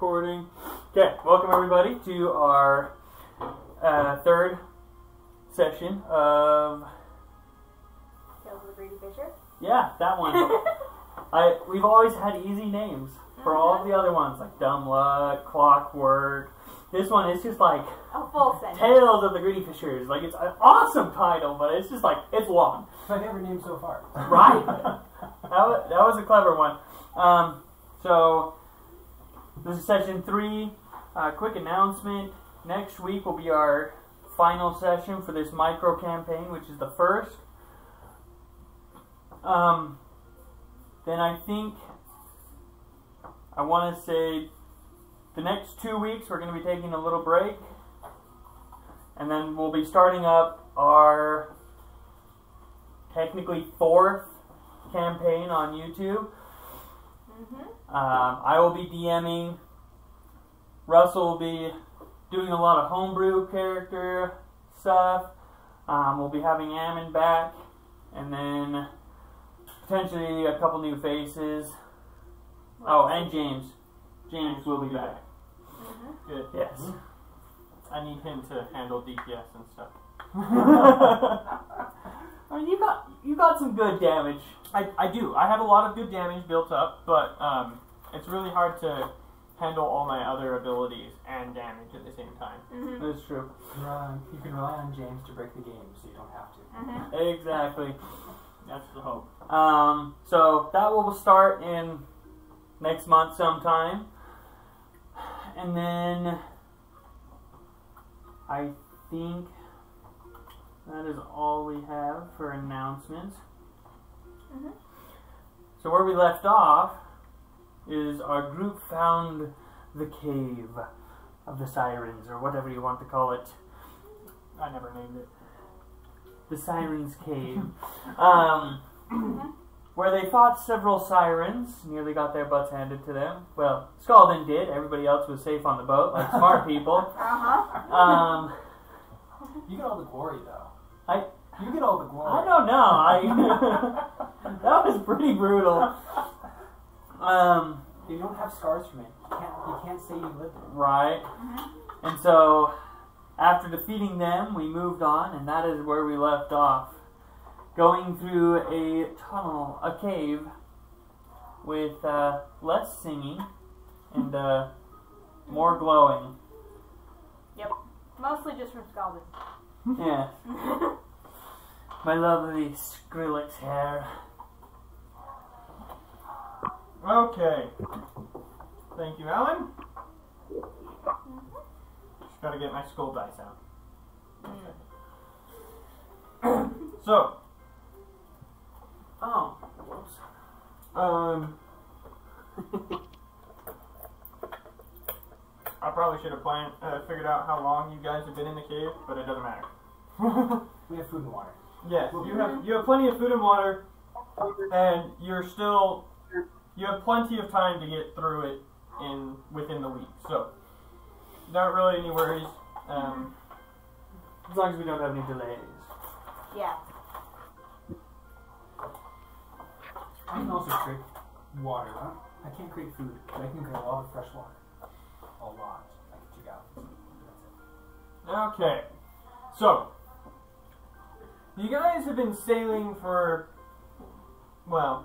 recording. Okay, welcome everybody to our third session of... Tales of the Greedy Fisher? Yeah, that one. We've always had easy names for all of the other ones, like Dumb Luck, Clockwork. This one is just like... A full sentence. Tales of the Greedy Fishers. Like, it's an awesome title, but it's just like, it's long. My favorite name so far. Right? that was a clever one. So, this is session 3. Quick announcement. Next week will be our final session for this micro campaign, which is the first. Then I think I want to say the next 2 weeks we're going to be taking a little break. And then we'll be starting up our technically 4th campaign on YouTube. I will be DMing. Russell will be doing a lot of homebrew character stuff. We'll be having Ammon back, and then potentially a couple new faces. Oh, and James. James will be back. Good. Yes. I need him to handle DPS and stuff. I mean, you got some good damage. I do. I have a lot of good damage built up, but it's really hard to handle all my other abilities and damage at the same time. That's true. You can rely on James to break the game, so you don't have to. Exactly. That's the hope. So that will start in next month sometime. And then I think that is all we have for announcements. So where we left off is our group found the cave of the sirens, or whatever you want to call it. I never named it. The Sirens Cave. Where they fought several sirens, nearly got their butts handed to them. Well, Scaldin did. Everybody else was safe on the boat, like smart people. You get all the glory, though. You I get all the glory. don't know. That was pretty brutal. You don't have scars from it. You can't say you lived it. Right. And so, after defeating them, we moved on, and that is where we left off. Going through a tunnel, a cave, with less singing and more glowing. Yep. Mostly just from Scaldin. Yeah. My lovely Skrillex hair. Okay. Thank you, Alan. Just gotta get my skull dice out. Okay. So. Oh. Whoops. I probably should have figured out how long you guys have been in the cave, but it doesn't matter. We have food and water. Yes, you have plenty of food and water, and you have plenty of time to get through it within the week. So, not really any worries. As long as we don't have any delays. Yeah. I can also create water. Huh? I can't create food, but I can create a lot of fresh water. A lot. Like 2 gallons. That's it. Okay, so you guys have been sailing for, well,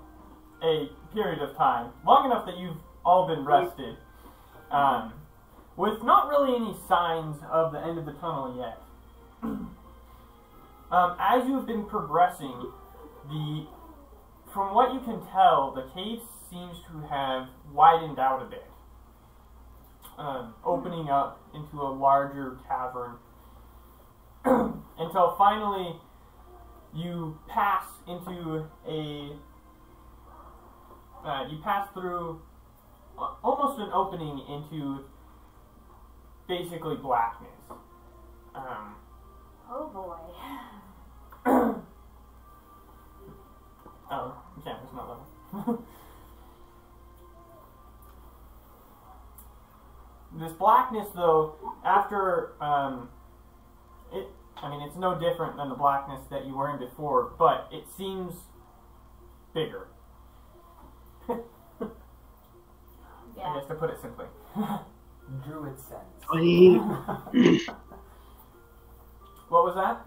a period of time, long enough that you've all been rested, with not really any signs of the end of the tunnel yet. As you have been progressing, from what you can tell, the cave seems to have widened out a bit, opening up into a larger cavern, until finally you pass into you pass through almost an opening into basically blackness. Oh boy. Oh, the camera's not level. This blackness, though, after it's no different than the blackness that you were in before, but it seems bigger. Yeah. guess to put it simply. Druid sense. Sweet. What was that?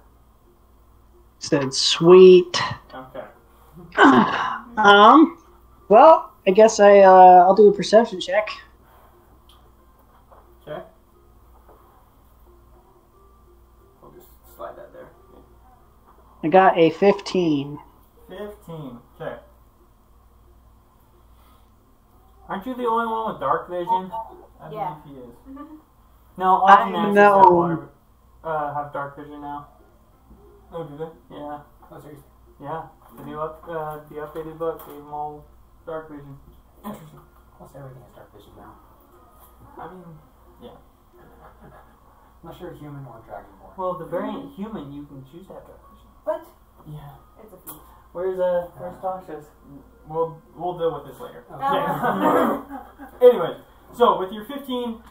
Said sweet. Okay. Well, I guess I'll do a perception check. Okay. We'll just slide that there. I got a 15. 15. Okay. Aren't you the only one with dark vision? I Yeah. believe he is. No, all the Nazis know. have dark vision now. Oh, do they? Yeah, Oh, seriously? yeah. The new the updated book gave them all dark vision. Interesting. Almost everything has dark vision now. I mean, yeah. Unless you're a human or a dragonborn. Well, the variant human, you can choose to have dark vision. What? Yeah. It's a feat. Where's Tasha's? We'll deal with this later. Okay. Anyways, so with your 15,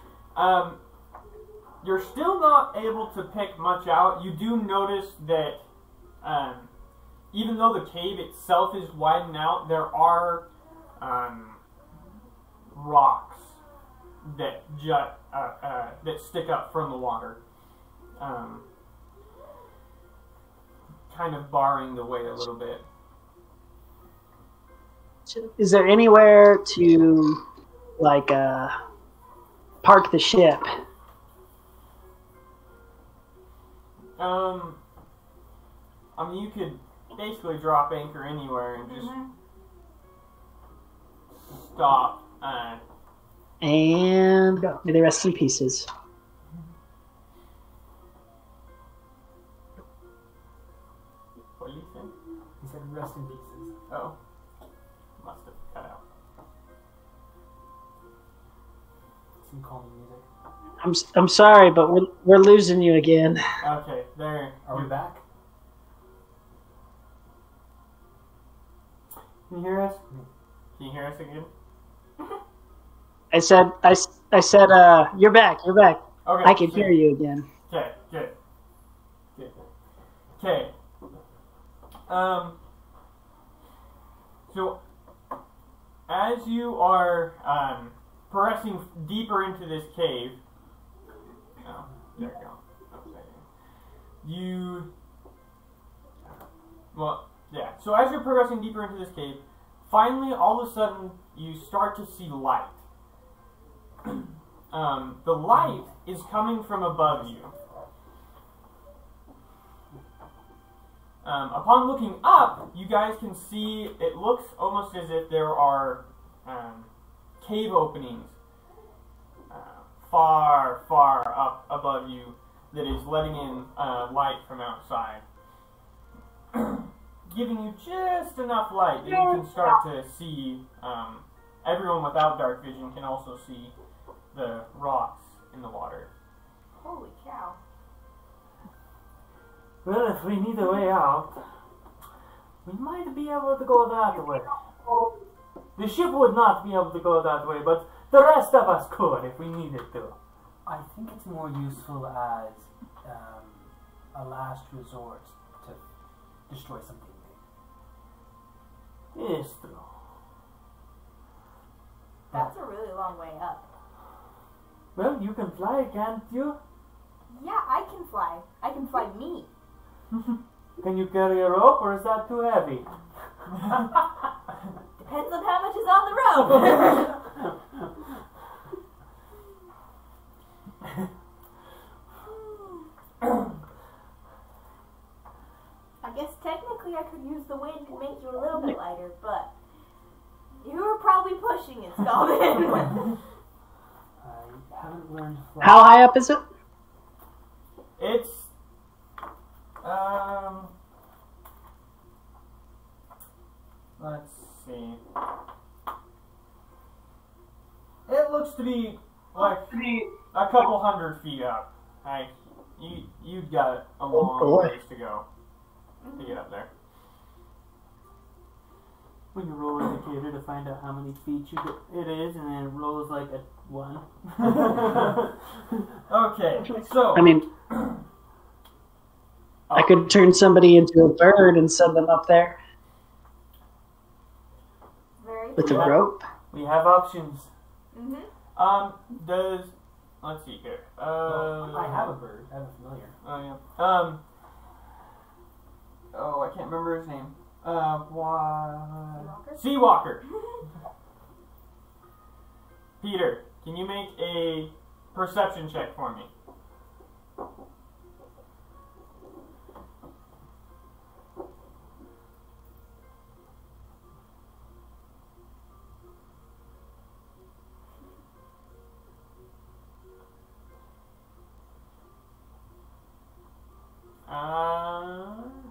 you're still not able to pick much out. You do notice that even though the cave itself is widened out, there are rocks that jut that stick up from the water, kind of barring the way a little bit. Is there anywhere to, like, park the ship? I mean, you could basically drop anchor anywhere and just stop. And go. May they rest in pieces. What do you think? He said rest in pieces. Oh, must have cut out. Some calming music. I'm sorry, but we're losing you again. Okay, there. Are we back? Can you hear us? Can you hear us again? I said, you're back. You're back. Okay. I can hear you again. Okay, good. Good. Okay. So, as you are progressing deeper into this cave, oh, there you go. So as you're progressing deeper into this cave, finally, all of a sudden, you start to see light. The light is coming from above you. Upon looking up, you guys can see it looks almost as if there are cave openings far, far up above you that is letting in light from outside. Giving you just enough light that you can start to see. Everyone without dark vision can also see the rocks in the water. Holy cow. Well, if we need a way out, we might be able to go that way. The ship would not be able to go that way, but the rest of us could if we needed to. I think it's more useful as a last resort to destroy something big. Yes, true. That's a really long way up. Well, you can fly, can't you? Yeah, I can fly. I can fly me. Can you carry a rope, or is that too heavy? Depends on how much is on the rope. I guess technically I could use the wind to make you a little bit lighter, but you were probably pushing it, Scaldin. I haven't learned to fly. How high up is it? It's let's see. It looks to be like a couple 100 feet up. You've got a long ways to go to get up there. When you roll an indicator to find out how many feet it is, and then it rolls like a 1. Okay, so I mean, I could turn somebody into a bird and send them up there Very with a Yeah. rope. We have options. Let's see here. I have a bird. I have a familiar. Oh yeah. Oh, I can't remember his name. Seawalker. Peter, can you make a perception check for me?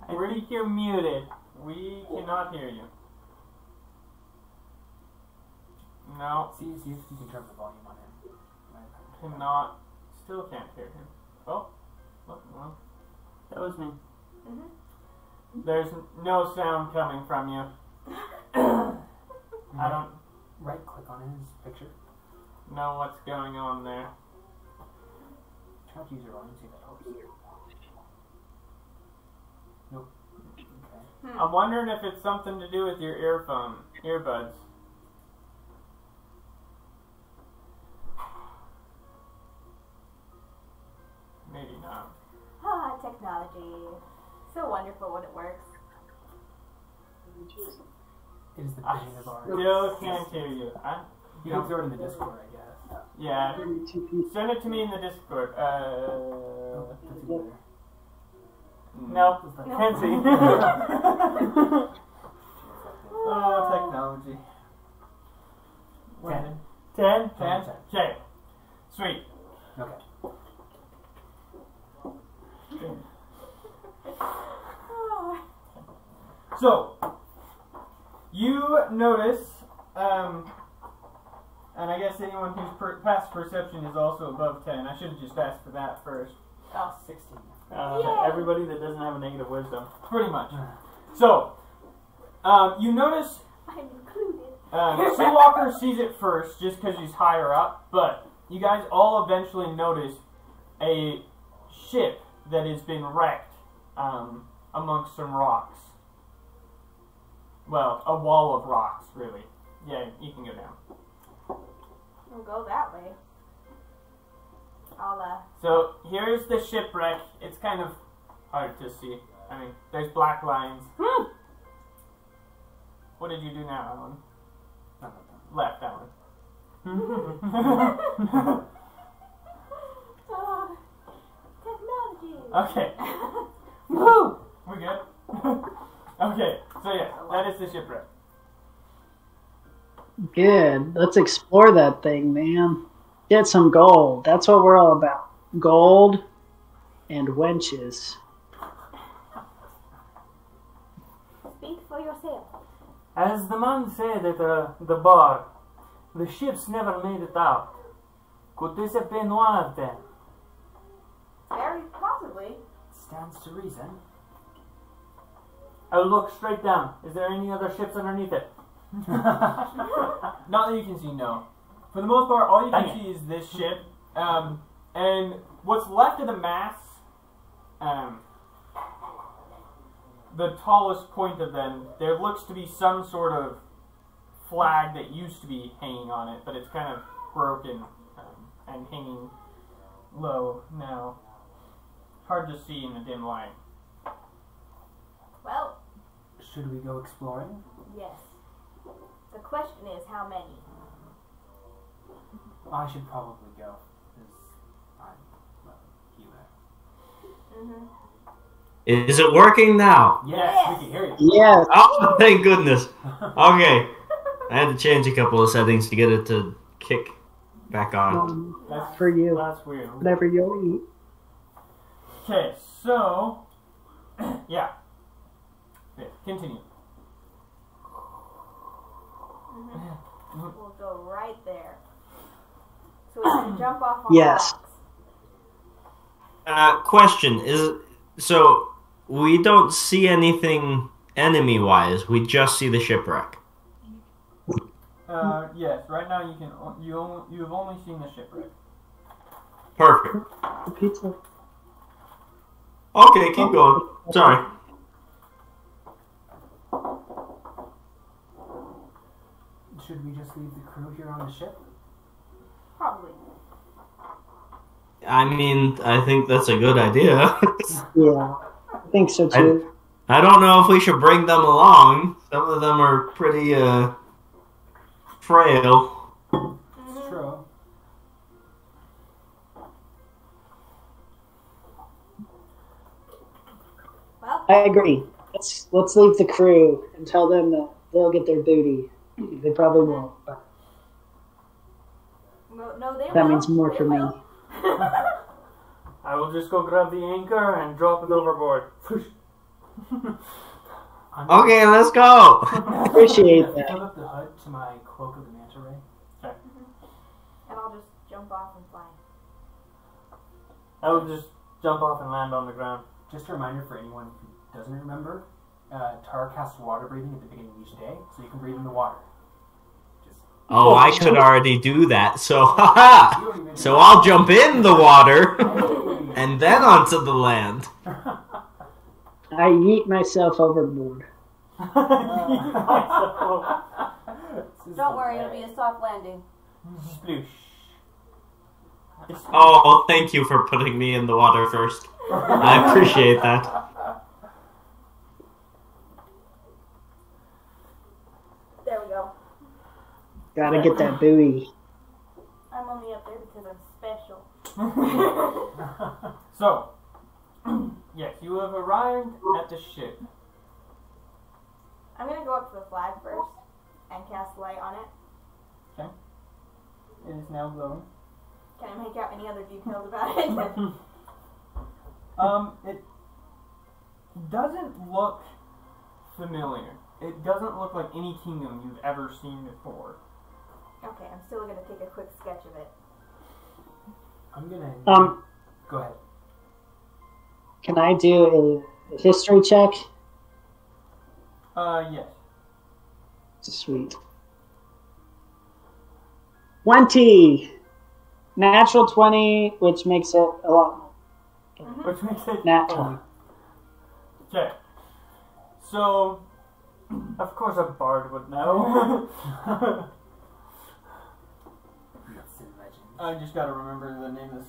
I think you're muted. We cannot hear you. No, See if you can turn the volume on him. cannot. Still can't hear him. Oh, look, well, That was me. there's no sound coming from you. I don't Right click on his picture. know what's going on there. Try to use your volume, see if that helps. Nope. Okay. I'm wondering if it's something to do with your earbuds. Maybe not. Ah, technology. So wonderful when it works. It is the I bane of our. still can't hear you. You can throw it in the Discord, I guess. Yeah, 32 people. send it to me in the Discord. Oh, that's even better. No, No. can't see. Oh, technology. 10. 10? 10? Okay. Sweet. Okay. So, you notice, and I guess anyone whose past perception is also above 10. I should have just asked for that first. Oh, 16. Yay. Everybody that doesn't have a negative wisdom. Pretty much. So, you notice I'm included. Seawalker sees it first just because he's higher up, but you guys all eventually notice a ship that has been wrecked amongst some rocks. Well, a wall of rocks, really. Yeah, you can go down. We'll go that way. I'll, So, here's the shipwreck. It's kind of hard to see. I mean, there's black lines. What did you do now, Alan? Left, Alan. technology. Okay. Woo! We good? Okay, so yeah, that is the shipwreck. Good. Let's explore that thing, man. Get some gold. That's what we're all about. Gold and wenches. Speak for yourself. As the man said at the bar, the ships never made it out. Could this have been one of them? Very possibly. Stands to reason. I'll look straight down. Is there any other ships underneath it? Not that you can see, no. For the most part, all you can Dang it. see is this ship. And what's left of the mast, the tallest point of them, there looks to be some sort of flag that used to be hanging on it, but it's kind of broken and hanging low now. Hard to see in the dim light. Well, Should we go exploring? yes. The question is how many? I should probably go. Because I'm healer. Is it working now? Yes, we can hear you. Yes. Oh, thank goodness. Okay. I had to change a couple of settings to get it to kick back on. That's For you. That's weird. Whatever you'll eat. Okay, so yeah. Continue. We'll go right there. So we can jump off on Yes. the rocks. Question is, so we don't see anything enemy-wise. We just see the shipwreck. Yes. Right now, you've only seen the shipwreck. Perfect. The pizza. Okay, keep going. Sorry. Should we just leave the crew here on the ship? I mean, I think that's a good idea. Yeah, I think so too. I don't know if we should bring them along. Some of them are pretty, frail. It's true. Well, I agree. Let's leave the crew and tell them that they'll get their booty. They probably won't, but no, they that will. means more They for me. will. I will just go grab the anchor and drop it overboard. Okay, let's go! Appreciate that. Put up the hood to my cloak of the manta ray. And I'll just jump off and fly. I will just jump off and land on the ground. Just a reminder for anyone who doesn't remember, Tar casts water breathing at the beginning of each day, so you can breathe in the water. Just Oh, I could already do that, so haha! you don't even So I'll jump in the water, and then onto the land. I yeet myself overboard. Don't worry, it'll be a soft landing. Sploosh. Oh, thank you for putting me in the water first. I appreciate that. There we go. Gotta get that buoy. I'm only up there because I'm special. So, yes, you have arrived at the ship. I'm gonna go up to the flag first and cast light on it. It is now glowing. Can I make out any other details about it? It doesn't look familiar. It doesn't look like any kingdom you've ever seen before. Okay, I'm still gonna take a quick sketch of it. I'm gonna. Go ahead. Can I do a history check? Yes. Sweet. 20! Natural 20, which makes it a lot more. Which makes it... Nat 20. Okay. So, Of course a bard would know. Myths and legends. I just gotta remember the name of this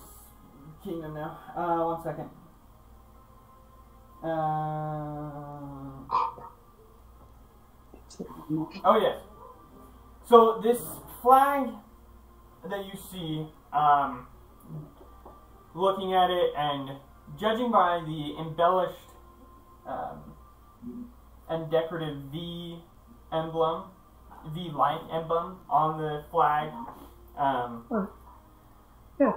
kingdom now. 1 second. Oh, yes. So, this flag that you see, looking at it and judging by the embellished and decorative V emblem, V-like emblem on the flag, Yeah.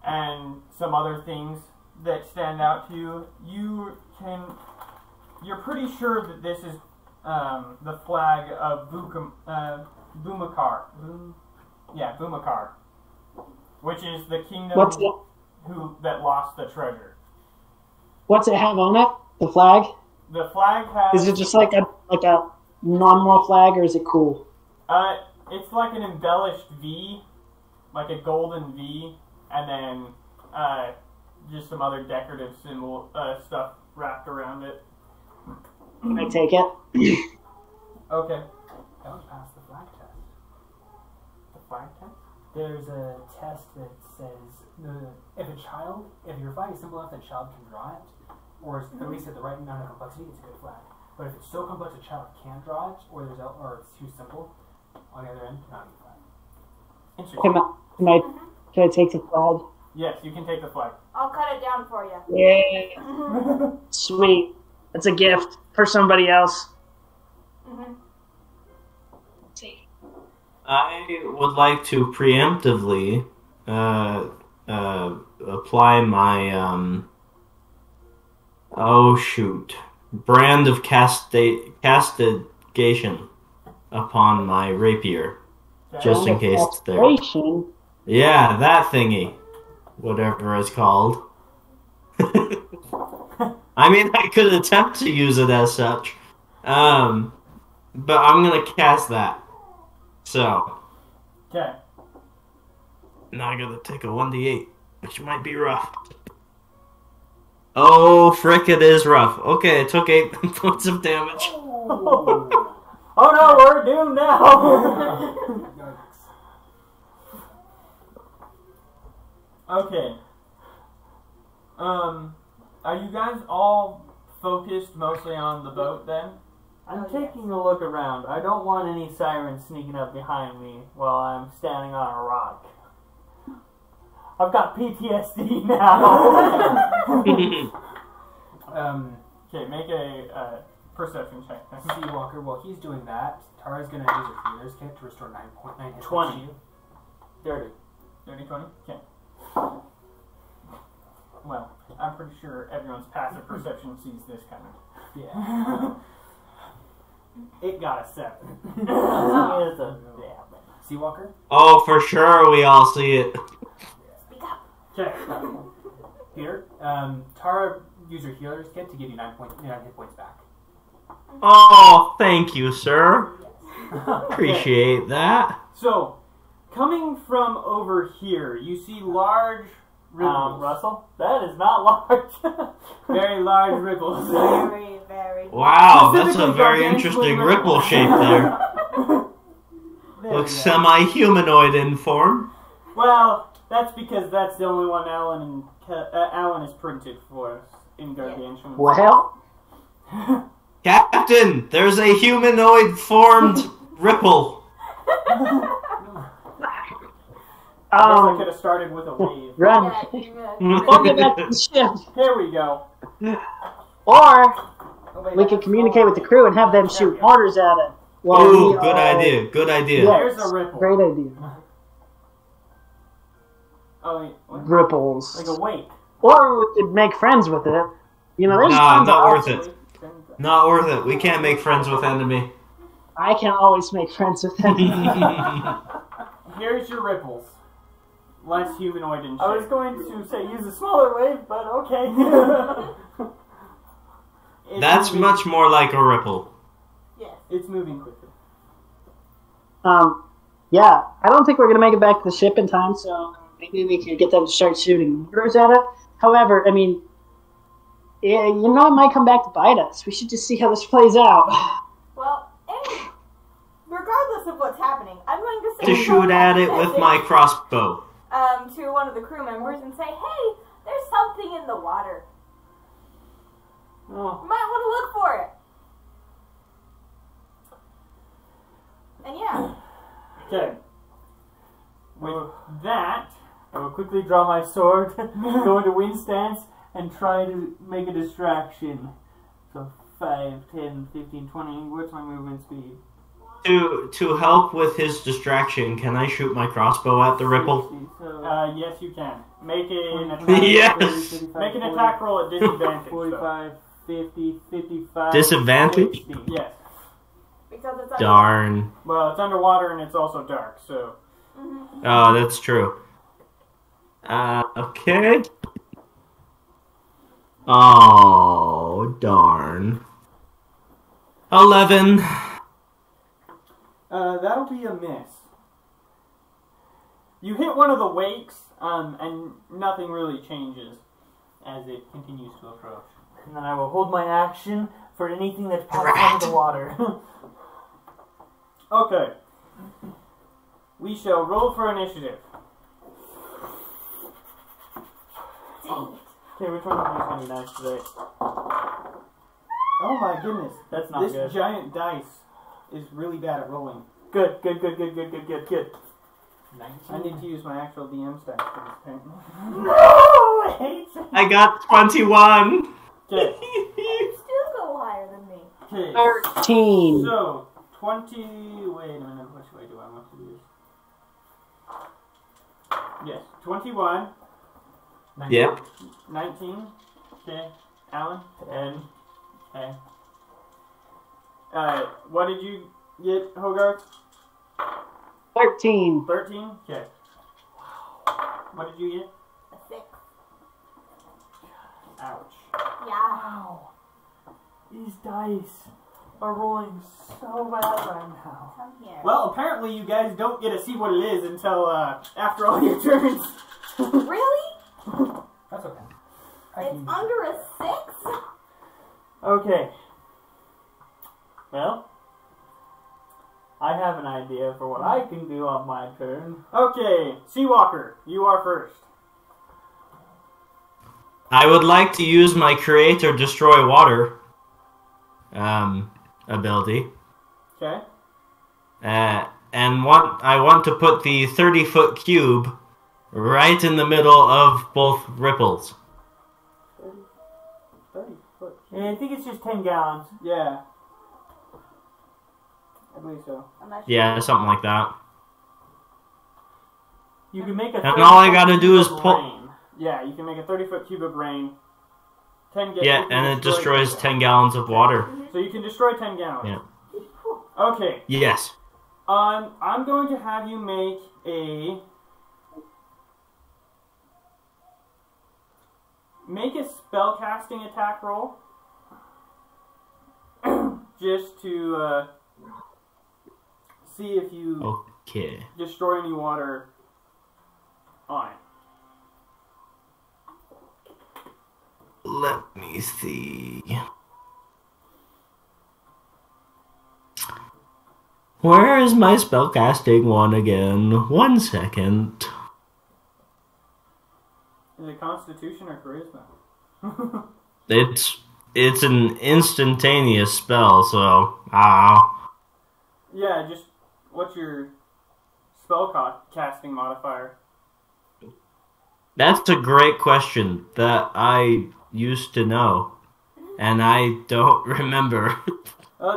and some other things that stand out to you, you're pretty sure that this is the flag of Bumakar. Bumakar, which is the kingdom that lost the treasure. What's it have on it? The flag? The flag has. Is it just like a normal flag, or is it cool? It's like an embellished V, like a golden V, and then just some other decorative symbol stuff wrapped around it. Can I take it? Okay. That would pass the flag test. The flag test? There's a test that says if your flag is simple enough that a child can draw it, or at least at the right amount of complexity, it's a good flag. But if it's so complex a child can't draw it, or it's too simple, on the other end, not a good flag. Interesting. Can I take the flag? Yes, you can take the flag. I'll cut it down for you. Yeah. Sweet. That's a gift for somebody else. I would like to preemptively apply my brand of castigation upon my rapier, just in case it's there. Castration? Yeah, that thingy, whatever it's called. I mean, I could attempt to use it as such, but I'm gonna cast that. So, Okay. now I gotta take a 1d8, which might be rough. Oh, frick, it is rough. Okay, it took 8 points of damage. Oh no, we're doomed now! Okay. Are you guys all focused mostly on the boat then? I'm taking a look around. I don't want any sirens sneaking up behind me while I'm standing on a rock. I've got PTSD now. Okay, make a perception check. Seawalker, while he's doing that, Tara's going to use a healer's kit to restore 9 hit 20. points to you. Dirty. 30, 20? Okay. Well, I'm pretty sure everyone's passive perception sees this coming. Yeah. It got a 7. It's a Seawalker? Oh, for sure, we all see it. Speak up. Okay. Here, Tara, use your healer's kit to give you 9 hit points back. Oh, thank you, sir. Appreciate that. So, coming from over here, you see large ripples. Russell, that is not large. Very large ripples. Very, very. Wow, that's a Specifically very gargantuan interesting ripples. ripple shape there. There Looks we go. semi-humanoid in form. Well, that's because that's the only one Alan is printed for us in Gargantuan. Well, Captain, there's a humanoid formed ripple. I guess I could have started with a wave. run. Yeah, Or get back to the ship. Here we go. Or we can communicate with the crew and have them shoot mortars at it. While Ooh, we good are- idea, good idea. Yes, There's a ripple. Great idea. Oh, wait, what? Ripples. Like a wake. Or we could make friends with it. You know, there's Nah, tons not of worth options. it. Not worth it. We can't make friends with enemy. I can always make friends with them. Here's your ripples. Less humanoid in shape. I was going to say use a smaller wave, but okay. It's That's moving- much more like a ripple. Yes. It's moving quickly. Yeah, I don't think we're gonna make it back to the ship in time, so maybe we could get them to start shooting mortars at it. However, I mean, yeah, you know, it might come back to bite us. We should just see how this plays out. Well, anyway, regardless of what's happening, I'm going to To send shoot at it with my crossbow. to one of the crew members and say, hey, there's something in the water. Oh. You might want to look for it. And yeah. Okay. With that, I will quickly draw my sword, go into wind stance, and try to make a distraction. So 5, 10, 15, 20. What's my movement speed? To help with his distraction, can I shoot my crossbow at the ripple? 60, so Yes, you can. Make an 25, attack. Yes. 30, 35, Make an 40, attack roll at disadvantage. though. 45, 50, 55. Disadvantage? 60. Yes. Because it's Darn. Well, it's underwater and it's also dark, so. Oh, that's true. Okay. Oh, darn. 11. That'll be a miss. You hit one of the wakes, and nothing really changes as it continues to approach. And then I will hold my action for anything that passes under the water. Okay. We shall roll for initiative. Okay, which one of these going to be nice today? Oh my goodness. That's not This good. giant dice is really bad at rolling. Good. I need to use my actual DM stats for this thing. No, I hate you. I got 21. Okay. You still go higher than me. Okay. 13. So, 20... Wait a minute. Which way do I want to use? Yes. 21. Yep. 19. Okay. Alan? 10. Okay. What did you get, Hogarth? 13. 13? Okay. What did you get? A 6. Ouch. Yeah. Wow. These dice are rolling so bad right now. Come here. Well, apparently you guys don't get to see what it is until after all your turns. Really? That's okay. It's under a 6? Okay. Well, I have an idea for what I can do on my turn. Okay, Seawalker, you are first. I would like to use my create or destroy water ability. Okay. And I want to put the 30-foot cube right in the middle of both ripples. 30 foot. Yeah, I think it's just 10 gallons. Yeah. I believe so. Unless Yeah, something like that. You can make a. And all I 30-foot gotta do cube is of pull- rain. Yeah, you can make a 30-foot cube of rain. 10 Yeah, you can and it destroy destroys 10 gallons of water. So you can destroy 10 gallons. Yeah. Okay. Yes. I'm going to have you make a spellcasting attack roll. Just to see if you Okay. destroy any water on it. Let me see. Where is my spellcasting one again? 1 second. Is it Constitution or Charisma? It's an instantaneous spell, so Yeah, just what's your spell casting modifier? That's a great question that I used to know, and I don't remember.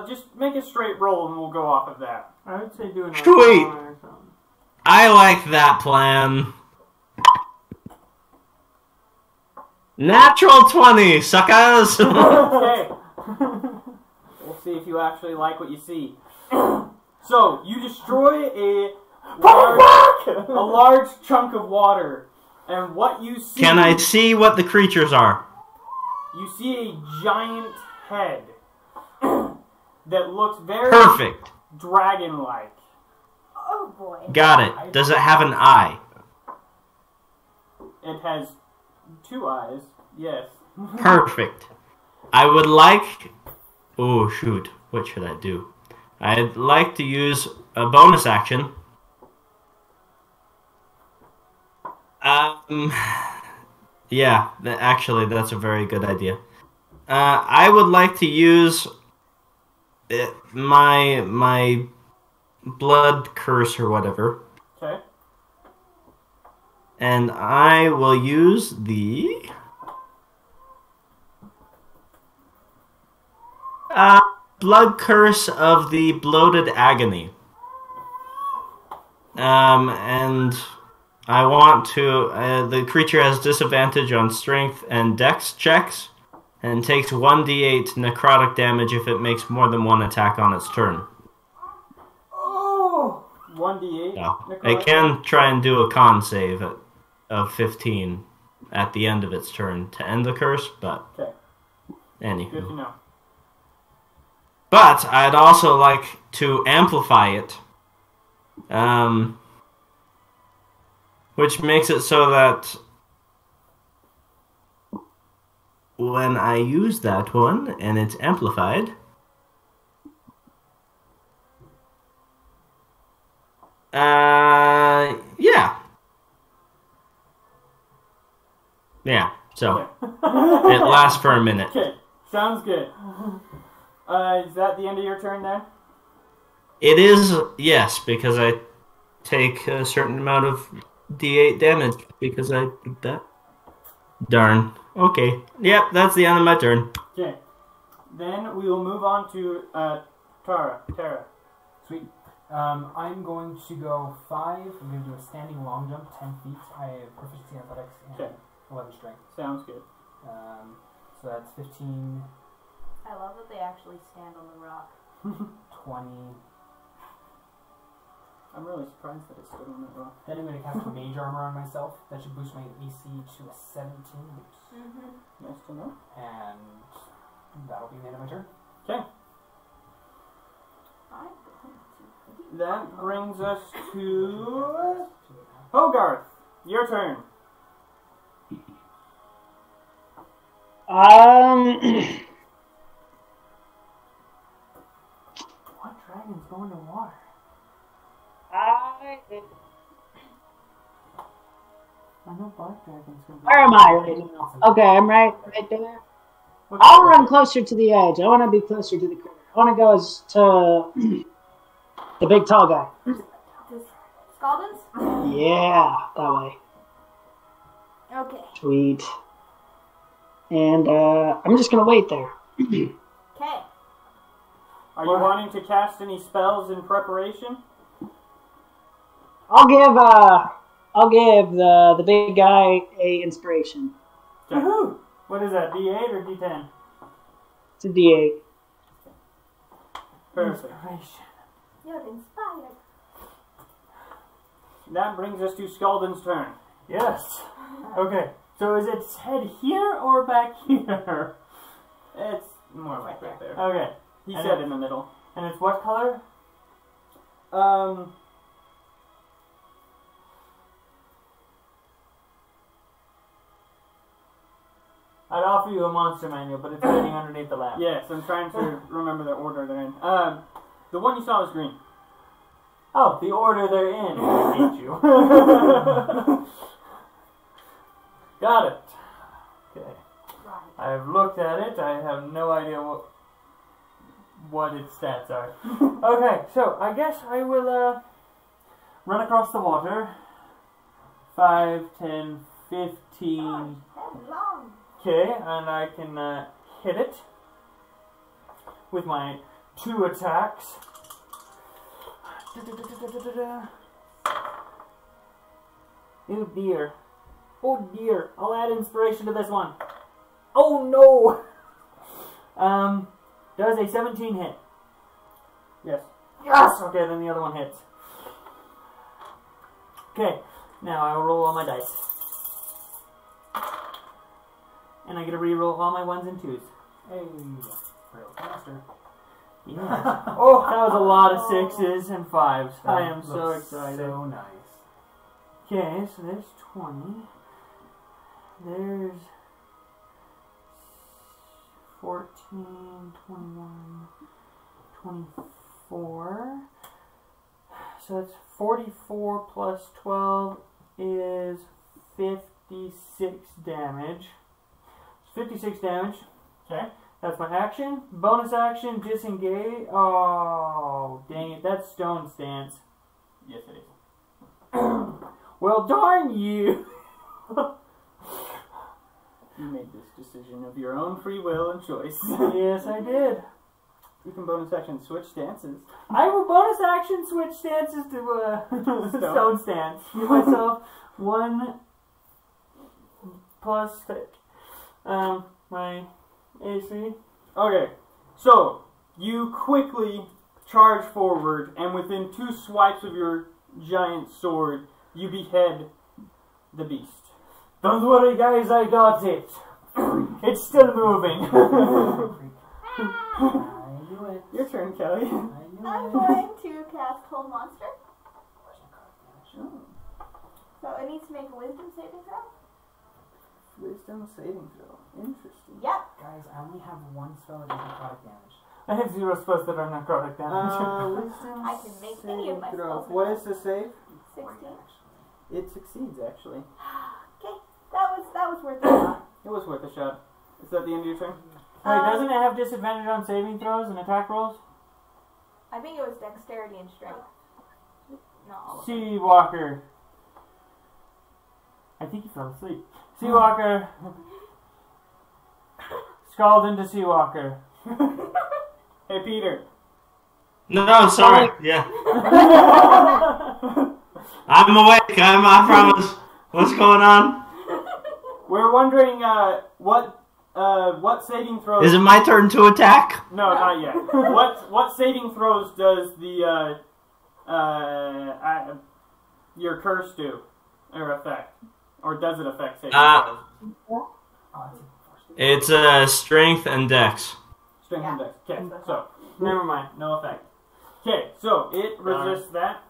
Just make a straight roll and we'll go off of that. I would say do an Sweet. Arcana or something. I like that plan. Natural 20, suckers! Okay. We'll see if you actually like what you see. So, you destroy a large chunk of water, and what you see... Can I see what the creatures are? You see a giant head that looks very Perfect. dragon-like. Oh boy. Got it. Does it have an eye? It has 2 eyes, yes. Perfect. I would like... Oh, shoot. What should I do? I'd like to use a bonus action. Yeah, actually, that's a very good idea. I would like to use my blood curse or whatever. Okay. And I will use the... blood curse of the bloated agony. And I want to... the creature has disadvantage on strength and dex checks, and takes 1d8 necrotic damage if it makes more than one attack on its turn. Oh! 1d8. So, it can try and do a con save of 15 at the end of its turn to end the curse, but... Okay. Anywho. Good to know. But I'd also like to amplify it, which makes it so that when I use that one and it's amplified, yeah, so Okay. it lasts for a minute. Okay, sounds good. Is that the end of your turn then? It is, yes, because I take a certain amount of d8 damage because I did that. Darn. Okay. Yep, that's the end of my turn. Okay. Then we will move on to Tara. Sweet. I'm going to go 5. I'm going to do a standing long jump, 10 feet. I have proficiency in athletics and Okay. 11 strength. Sounds good. So that's 15, I love that they actually stand on the rock. 20. I'm really surprised that it stood on that rock. Then I'm going to cast mage armor on myself. That should boost my AC to a 17. Nice to know. And that'll be the end of my turn. Okay. That brings us to Hogarth. Your turn. What dragon's going to water? I know Black Dragon's gonna be. Where am I right now? Okay, I'm right there. What I'll color run is it? closer to the edge. I want to be closer to the critter. I want to go to the big tall guy. Scaldens? Yeah, that way. Okay. Sweet. And I'm just gonna wait there. Okay. Are you wanting to cast any spells in preparation? I'll give the big guy a inspiration. Woohoo! What is that? D8 or D10? It's a D8. Perfect. Inspiration. You're inspired. That brings us to Skalden's turn. Yes. Okay. So is its head here or back here? It's more like right there. Okay. He And said it- in the middle. And it's what color? I'd offer you a monster manual, but it's hiding underneath the lap. Yes, I'm trying to remember the order they're in. The one you saw was green. Oh, the order they're in. I hate you. Got it. Okay. Right. I've looked at it. I have no idea what its stats are. Okay, so I guess I will run across the water. 5, 10, 15. Long. Okay, and I can hit it with my 2 attacks. Oh dear. Oh dear. I'll add inspiration to this one. Oh no! Does a 17 hit? Yes. Yes! Okay, then the other one hits. Okay, now I will roll all my dice. And I get to re-roll all my 1s and 2s. Hey, real faster. Yeah. Oh, that was a lot of 6s and 5s. I am so Looks excited. So nice. Okay, so there's 20. There's 14, 21, 24. So that's 44 plus 12 is 56 damage. 56 damage. Okay. That's my action. Bonus action, disengage. Oh, dang it. That's stone stance. Yes, it is. Well, darn you. You made this decision of your own free will and choice. Yes, I did. You can bonus action switch stances. I will bonus action switch stances to stone stance. Give myself 1 plus my AC. Okay, so you quickly charge forward, and within 2 swipes of your giant sword, you behead the beast. Don't worry, guys, I got it. It's still moving. I knew it. Your turn, Kelly. I knew I'm it. going to cast Hold Monster. Oh, So it needs to make a wisdom saving throw. wisdom saving throw. Interesting. Yep. Guys, I only have 1 spell that does necrotic damage. I have 0 spells that are necrotic damage. Wisdom I can make any of my saving throw. spells. What is the save? 16. It succeeds, actually. Okay. That was worth it. It was worth a shot. Is that the end of your turn? Wait, doesn't it have disadvantage on saving throws and attack rolls? I think it was dexterity and strength. Not all of them. Sea Walker. I think he fell asleep. Sea Walker. Scald into Sea Walker. Hey, Peter. No, sorry. Yeah. I'm awake. I promise. What's going on? We're wondering what saving throws. Is it my turn to attack? No, not yet. What saving throws does the your curse do or affect, or does it affect saving throws? It's It's strength and dex. Strength and dex. Okay, so Never mind. no effect. Okay, so it resists that.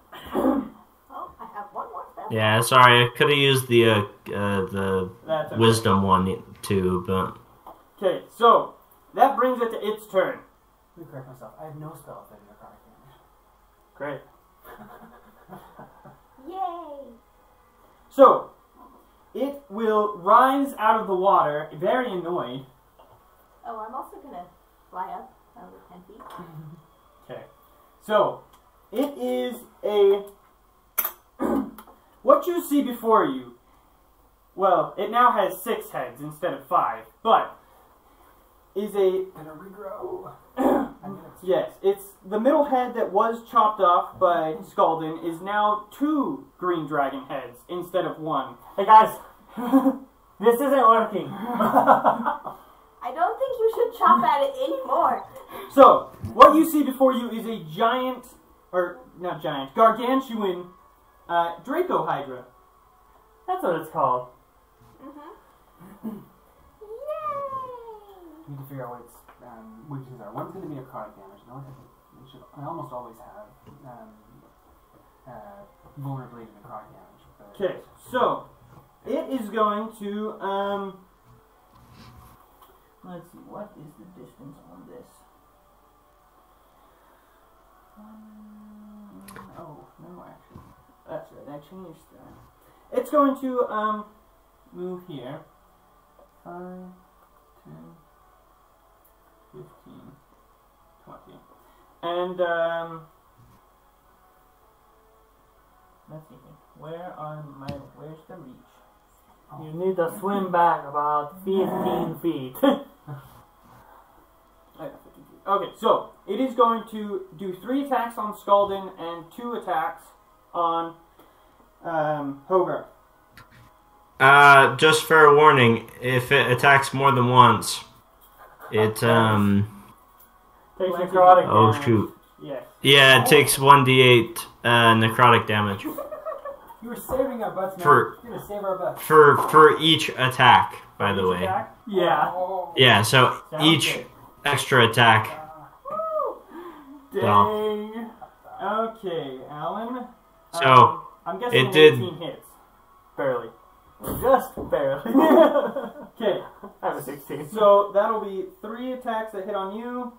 Oh, I have one more spell. Yeah, sorry. I could have used the That's okay. wisdom one too, but Okay, so that brings it to its turn. Let me correct myself. I have no spells that do necrotic damage. Great. Yay! So it will rise out of the water, very annoyed. Oh, I'm also gonna fly up over 10 feet. Okay. So, it is a... what you see before you, well, it now has 6 heads instead of 5, but is a... Gonna regrow. Yes, it's the middle head that was chopped off by Scaldin is now 2 green dragon heads instead of 1. Hey guys, this isn't working. I don't think you should chop at it anymore. So, what you see before you is a giant, or not giant, gargantuan Draco-Hydra. That's what it's called. Mm-hmm. Need to figure out what its weaknesses are. One's going to be necrotic damage. The other should I almost always have vulnerability to necrotic damage. Okay, so it is going to let's see, what is the distance on this? Oh no, actually, that's right. I changed that. It's going to move here. 5, 10, 15, 20. And, let's see, where's the reach? You need to swim back about 15 feet. Okay, so, it is going to do 3 attacks on Scaldin and 2 attacks on, Hogarth. Just for a warning, if it attacks more than once, it, Takes necrotic oh damage. shoot. Yes. Yeah, it takes 1d8, necrotic damage. You were saving our butts, man. For- You're gonna save our butts. For each attack, by the way. Attack? Yeah. Oh. Yeah, so Sounds each good. extra attack. Dang. Okay, Alan. So, I'm guessing it did- 18 hits. Barely. Just barely. Okay, I have a 16. so that'll be 3 attacks that hit on you,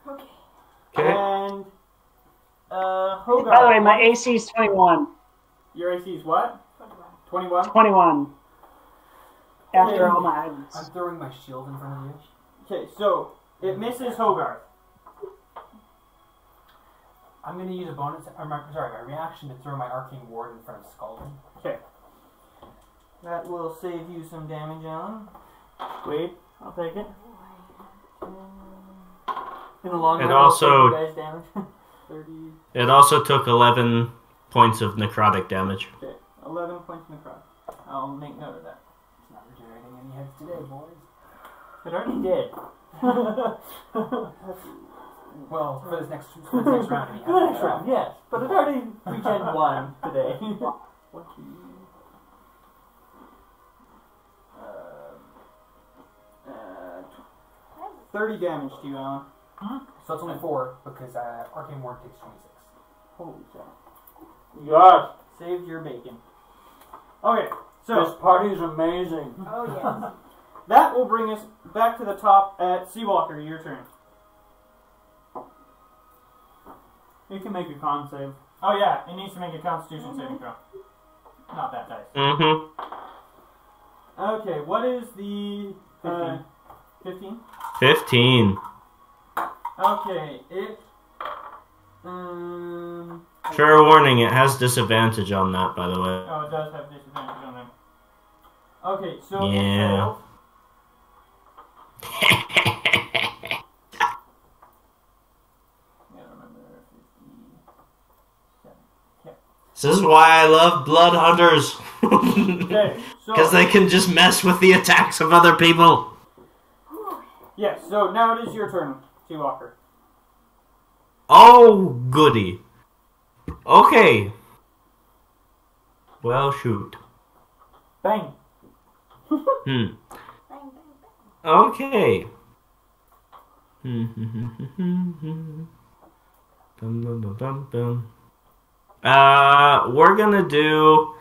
Okay. Okay. and Hogarth. By the way, my AC is 21. Your AC is what? 21. 21. After Okay. all my items. I'm throwing my shield in front of you. Okay, so it misses Hogarth. I'm gonna use a bonus, my reaction to throw my arcane ward in front of Scaldin. Okay, that will save you some damage, Alan. Wait, I'll take it. In the long It run, also- I'll take you guys damage. 30. It also took 11 points of necrotic damage. Okay, 11 points in the crowd. I'll make note of that. It's not regenerating any heads today, boys. It already did. Well, for this next round, any The next round, yes. But it already regen 1 today. 30 damage to you, Alan. So it's only 4 because arcane ward takes 26. Holy cow. Yes. Saved your bacon. Okay, so This party's amazing. Oh, yes. that will bring us back to the top at Seawalker. Your turn. You can make a con save. Oh yeah, it needs to make a Constitution saving throw. Not that dice. Mm-hmm. Okay, what is the 15? 15. Okay, it. Fair warning, it has disadvantage on that, by the way. Oh, it does have disadvantage on them. Okay, so Yeah. This is why I love blood hunters. Okay, so Because they can just mess with the attacks of other people. yes, so now it is your turn, Seawalker. Oh, goody. Okay. Well, shoot. Bang. Hmm. Bang, bang, bang. Okay. Dum, dum, dum, dum, dum. We're gonna do...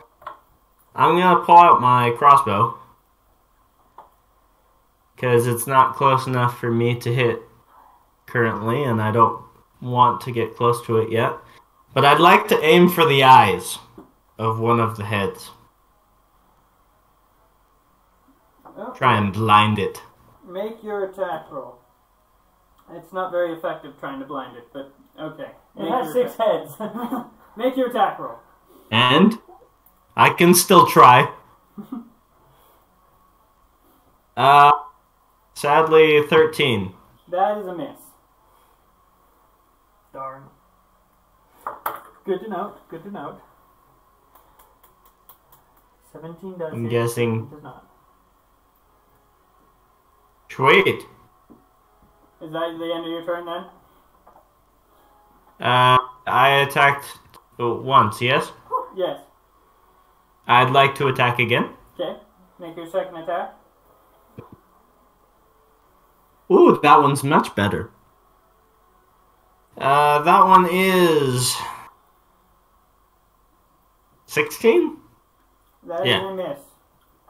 I'm gonna pull out my crossbow. Because it's not close enough for me to hit currently, and I don't want to get close to it yet. But I'd like to aim for the eyes of one of the heads. Try and blind it. Make your attack roll. It's not very effective trying to blind it, but okay. It has 6 heads. Make your attack roll. And I can still try. Sadly, 13. That is a miss. Darn. Good to note. Good to note. 17 does I'm hit, guessing. 17 does not. Sweet. Is that the end of your turn then? I attacked once, yes? Yes. I'd like to attack again. Okay. Make your second attack. Ooh, that one's much better. That one is 16? That is Yeah. a miss.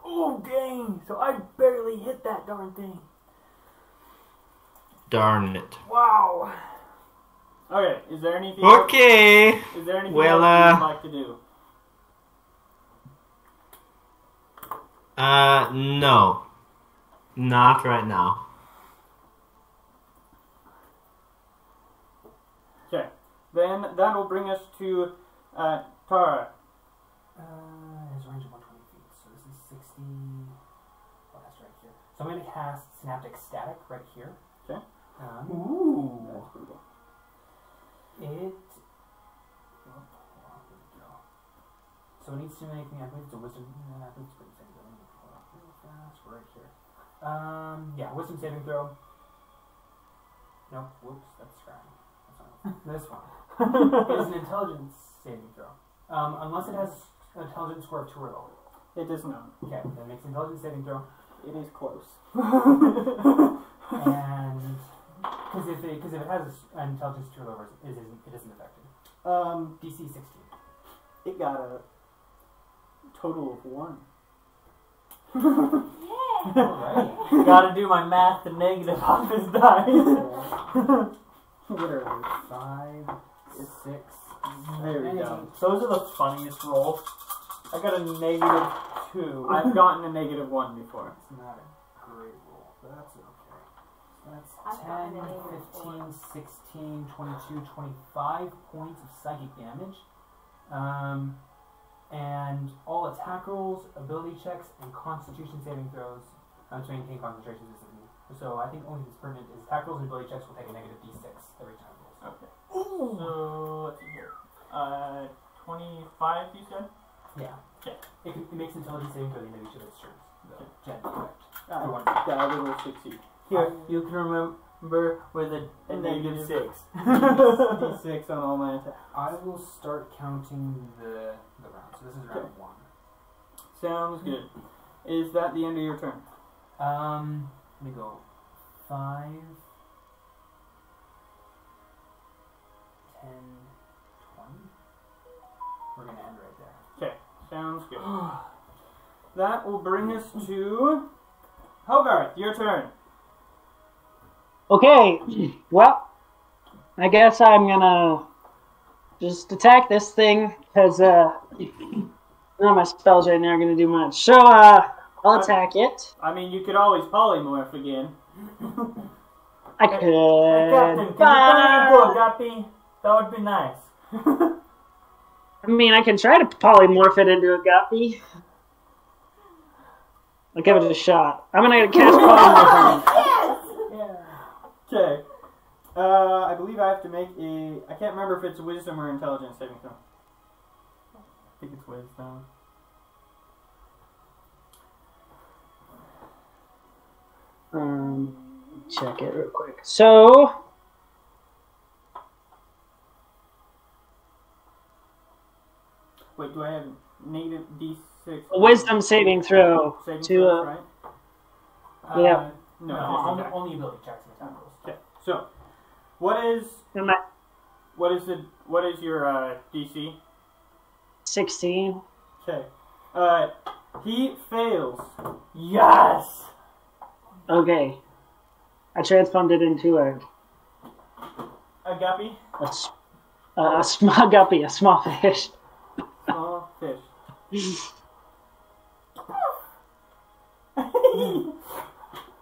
Oh, dang. So I barely hit that darn thing. Darn it. Wow. Okay, is there anything Okay. else, is there anything Well, else you'd like to do? No. Not right now. Okay. Then that will bring us to Tara. His range of 120 feet, so this is 60. Oh, that's right here. So I'm going to cast Synaptic Static right here. Okay. Ooh. That's pretty cool. It. Oh, where did it go? So it needs to make me. I believe it's a wisdom. I believe it's pretty saving throw. Let me pull it up real fast. Right here. Yeah, wisdom saving throw. Nope. Whoops. That's scrying. That's not this one. It's an intelligence saving throw. Unless it has an intelligence score of 2 or lower. It does not. Okay, that makes an intelligence saving throw. It is close. And because if it has an intelligence 2 or lower, it isn't affected. DC 16. It got a total of 1. Yeah. Alright. Gotta do my math to negative off his dice. What are they? 5, 6. There we go. Those are the funniest rolls. I got a -2. I've gotten a -1 before. It's not a great roll, but that's okay. So that's I've gotten 10, a 15, 16, 22, 25 points of psychic damage. And all attack rolls, ability checks, and constitution saving throws to maintain concentration system. So I think only this pertinent is attack rolls and ability checks will take a negative D6 every time it rolls. Okay. So, let's see here. 25, you said? Yeah. Okay. It makes intelligence saving throw at the end of each of its turns. The gen effect. That will succeed. Here, you can remember with a -6. D6 on all my attacks. I will start counting the round. So this is round 1. Sounds good. Is that the end of your turn? Let me go 5, 10, 20. We're gonna end right there. Okay, sounds good. That will bring us to Hogarth. Your turn. Okay, well, I guess I'm gonna just attack this thing, because none of my spells right now are gonna do much. So, I'll attack it. I mean, you could always polymorph again. I could. Hey, Captain, can you put me in Guppy? That would be nice. I mean, I can try to polymorph it into a guppy. I'll give it a shot. I'm gonna cast polymorph on it. Yes. Okay. I believe I have to make a... I can't remember if it's wisdom or intelligence saving throw. I think it's wisdom. Check it real quick. So... Wait, do I have negative D6? a wisdom saving throw Saving to throws, right? yeah. No, No, just only, attack. only ability checks and attack rolls. Okay. So, what is your DC? 16. Okay. He fails. Yes. Okay. I transformed it into A guppy. a small guppy, a small fish. Small fish.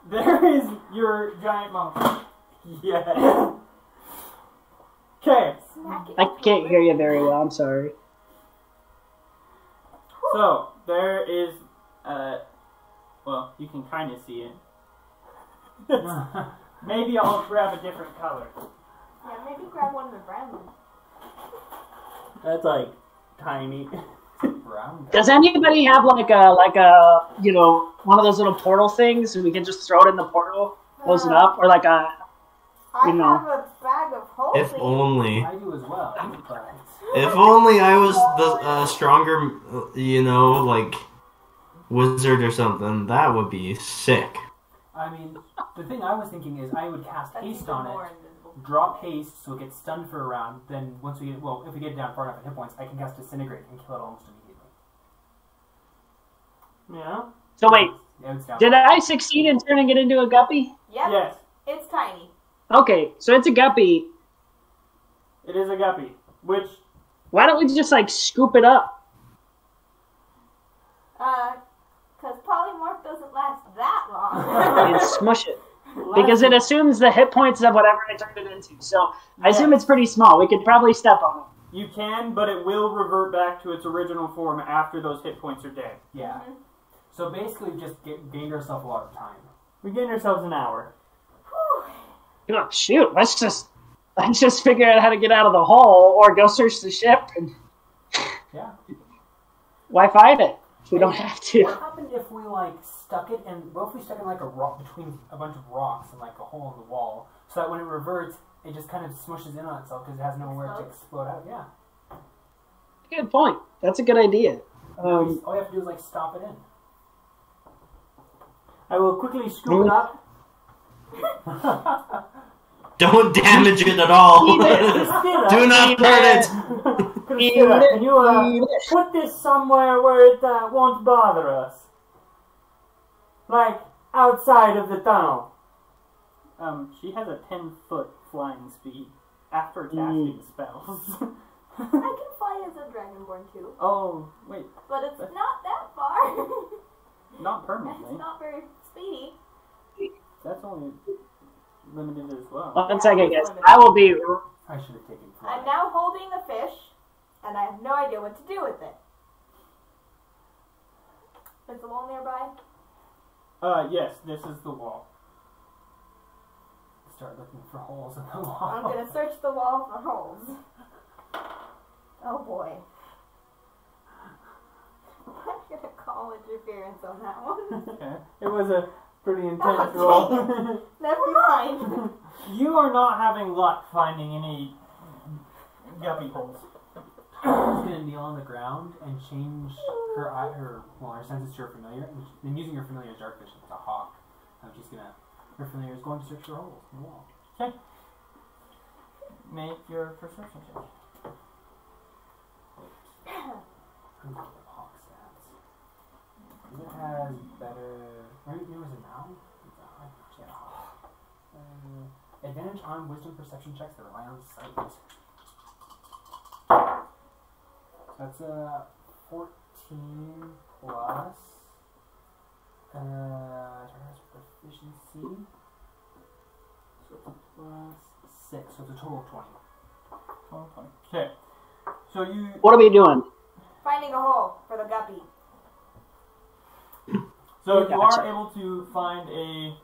There is your giant monkey. Yeah. Okay, Smack it. I can't hear you very well. I'm sorry. So there is, well, you can kind of see it. Maybe I'll grab a different color. Yeah, maybe grab one of the brown ones. That's like tiny. Brown. Does anybody have like a one of those little portal things, and we can just throw it in the portal, close it up, or like a I You know. have a bag of holy. If only. I do as well. But If only I was the stronger, like wizard or something. That would be sick. I mean, the thing I was thinking is I would cast That's haste even on more it, invisible. drop haste so it gets stunned for a round. Then once we get, if we get down far enough in hit points, I can cast disintegrate and kill it almost immediately. Yeah. So wait, Yeah, it's down. did I succeed in turning it into a guppy? Yep. Yes, It's tiny. Okay, so it's a guppy. it is a guppy. Which Why don't we just like scoop it up? Because polymorph doesn't last that long. And smush it. Because it assumes the hit points of whatever I turned it into. So I assume it's pretty small. We could probably step on it. you can, but it will revert back to its original form after those hit points are dead. Yeah. So basically, we just gained ourselves a lot of time. We gain ourselves an hour. Oh, shoot, let's just figure out how to get out of the hole or go search the ship and Yeah. why fight it? We don't have to. What happened if we like stuck it in? What if we stuck it in like a rock between a bunch of rocks and like a hole in the wall, so that when it reverts, it just kind of smushes in on itself because it has nowhere to explode out. Yeah. Good point. That's a good idea. All you have to do is like stop it in. I will quickly scoop it up. Don't damage it at all. Christina, Do not hurt it. Christina, can you put this somewhere where it won't bother us? Like outside of the tunnel. She has a 10-foot flying speed after casting spells. I can fly as a dragonborn too, Oh, wait, but it's not that far. not permanently. It's not very speedy. That's only limited as well. One second, guys. I will be. I should have taken. I'm now holding a fish, and I have no idea what to do with it. Is the wall nearby? Yes, this is the wall. Start looking for holes in the wall. I'm gonna search the wall for holes. Oh boy. I'm gonna call interference on that one. Okay. It was a pretty intense Oh, roll. Never mind. You are not having luck finding any guppy holes. She's gonna kneel on the ground and change her senses to her familiar, and using her familiar as darkfish, it's a hawk. Her familiar is going to search for holes in the wall. Okay. Make your perception check. I'm going to the hawk stats. It has better. Where was it now? She had a hawk. Advantage on wisdom perception checks that rely on sight. That's a 14 plus proficiency. So it's plus 6, so it's a total of 20. Okay. So you. What are we doing? Finding a hole for the guppy. So you Gotcha. are able to find a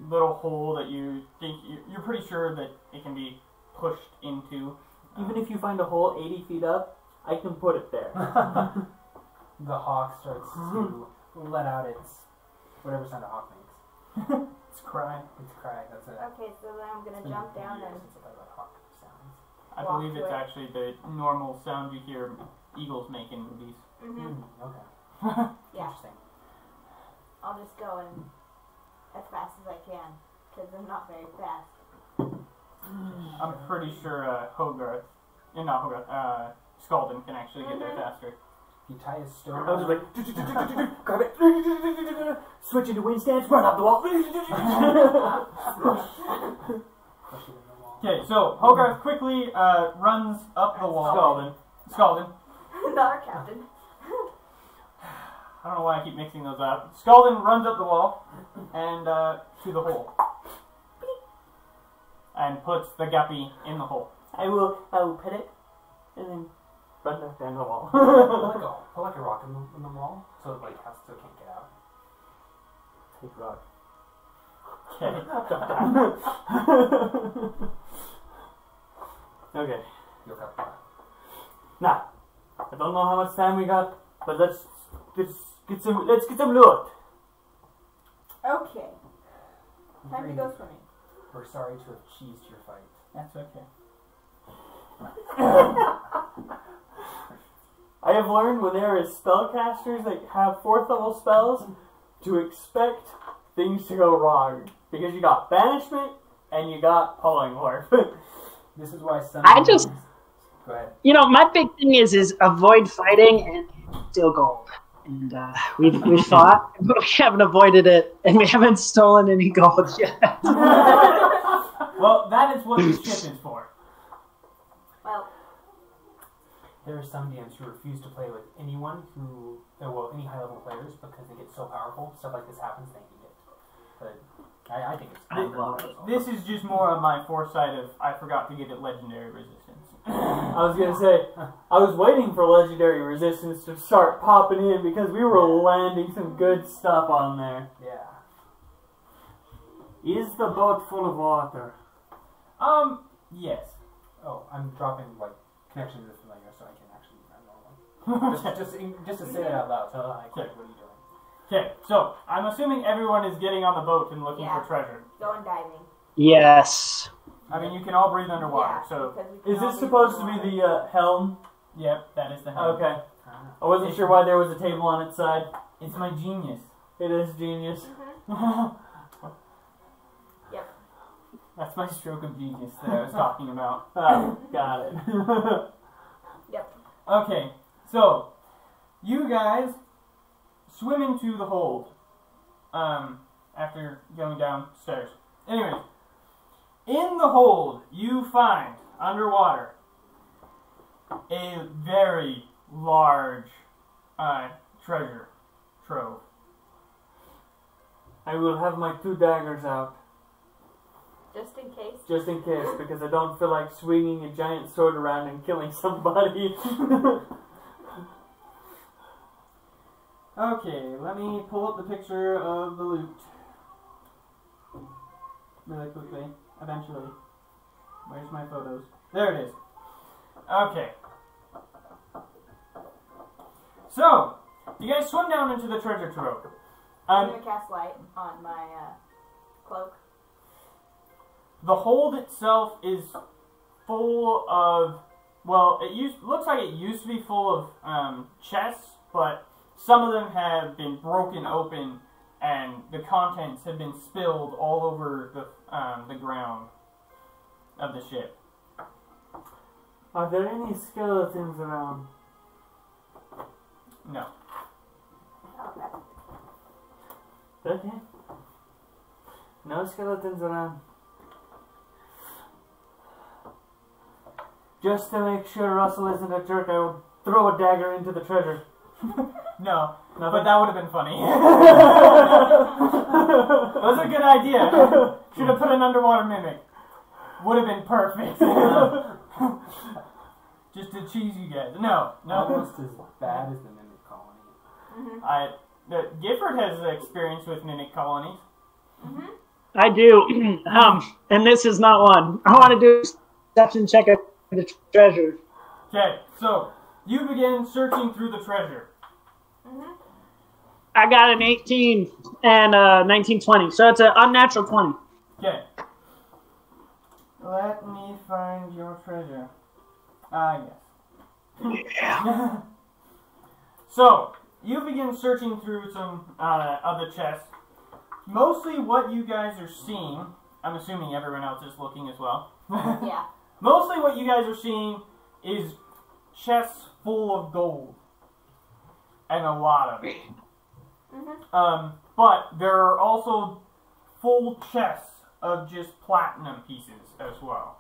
little hole that you think you're pretty sure that it can be pushed into. Even if you find a hole 80 feet up, I can put it there. The hawk starts to let out its whatever sound a hawk makes. It's crying. It's crying. That's it. Okay, so then I'm gonna jump down and hawk sounds. I Walk believe to it's it. actually the normal sound you hear eagles make in movies. Okay. Yeah. Interesting. I'll just go and as fast as I can, because I'm not very fast. I'm pretty sure Hogarth, not Hogarth, Scaldin can actually get there faster. You tie a stone. I was like, grab it, switch into wind stance, run up the wall. Push it in the wall. Okay, so Hogarth quickly runs up the wall. Scaldin. Not our captain. I don't know why I keep mixing those up. Scaldin runs up the wall and to the hole. And puts the guppy in the hole. I will pet it and then run back down the wall. Put like a rock in the wall so it like so it can't get out. Take rock. Okay. Okay. You'll cut that. Now, I don't know how much time we got, but let's get some loot. Okay. Time to go swimming. We're sorry to have cheesed your fight. That's okay. I have learned when there is spellcasters that have 4th level spells to expect things to go wrong. Because you got banishment and you got polymorph. This is why some. I just- Go ahead. You know, my big thing is avoid fighting and steal gold. And we've fought, but we haven't avoided it, and we haven't stolen any gold yet. Well, that is what the ship is for. Well, There are some DMs who refuse to play with anyone who, any high level players because they get so powerful. Stuff like this happens, they need it. But I think it's. I love it. This is just more of my foresight of I forgot to give it legendary resistance. I was gonna say, I was waiting for legendary resistance to start popping in because we were landing some good stuff on there. Yeah. Is the boat full of water? Yes. Oh, I'm dropping like connections to familiar so I can actually use that normally. just to say that out loud. So like, what are you doing? Okay, so I'm assuming everyone is getting on the boat and looking Yeah. for treasure. going diving. Yes. I mean, you can all breathe underwater, Yeah, so because we Is can this all supposed to move be the helm? yep, that is the helm. Okay. I wasn't sure why there was a table on its side. It's my genius. It is genius. Yep. That's my stroke of genius that I was talking about. Oh, got it. Yep. Okay, so you guys swim into the hold after going downstairs. Anyways, in the hold you find underwater a very large treasure trove. I will have my 2 daggers out, Just in case. just in case, because I don't feel like swinging a giant sword around and killing somebody. Okay, let me pull up the picture of the loot really quickly, eventually. Where's my photos? There it is. Okay. So, you guys swim down into the treasure trove. I'm going to cast light on my cloak. The hold itself is full of, well, looks like it used to be full of chests, but some of them have been broken open and the contents have been spilled all over the ground of the ship. Are there any skeletons around? No. Okay. No skeletons around. Just to make sure Russell isn't a jerk, I will throw a dagger into the treasure. No, Nothing? but that would have been funny. That was a good idea. Should have put an underwater mimic. Would have been perfect. Just to cheese you guys. No. Almost as bad as the mimic colony. Gifford has experience with mimic colonies. I do. And this is not one. I want to do perception check of the treasure. Okay, so you begin searching through the treasure. I got an 18 and 1920, so it's an unnatural 20. Okay. Let me find your treasure. Yes. Yeah. So, you begin searching through some of the chests. Mostly what you guys are seeing, I'm assuming everyone else is looking as well. Yeah. Mostly what you guys are seeing is chests full of gold. And a lot of it. But there are also full chests of just platinum pieces as well.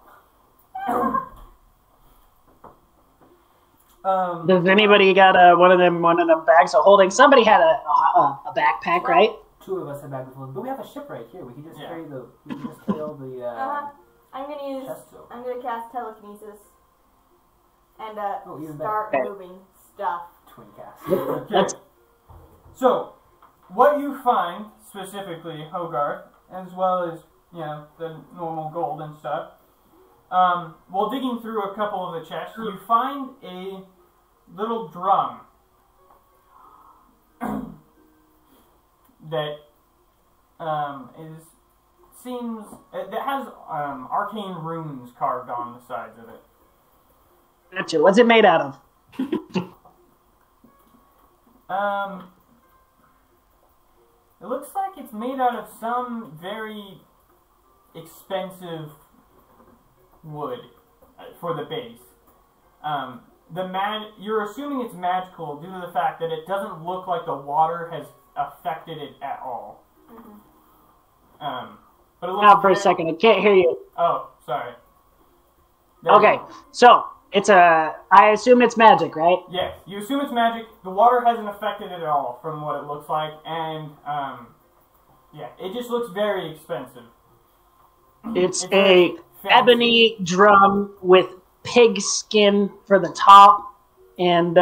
Does anybody got one of them bags of holding? Somebody had a backpack, right? Two of us have bags of holding, but we have a ship right here. We can just Yeah. carry the. We can just carry all the. I'm gonna chests over. I'm gonna cast telekinesis and even start better. moving stuff. Twin cast. Okay. So, what you find specifically, Hogarth, as well as the normal gold and stuff. While digging through a couple of the chests, you find a little drum that that has arcane runes carved on the sides of it. Gotcha. What's it made out of? It looks like it's made out of some very expensive wood for the base. You're assuming it's magical due to the fact that it doesn't look like the water has affected it at all. But it looks Now, for a second, I can't hear you. Oh, sorry. There Okay, you go. so it's I assume it's magic, right? Yes, you assume it's magic. The water hasn't affected it at all, from what it looks like, and yeah, it just looks very expensive. It's It's a fancy. ebony drum with pig skin for the top, and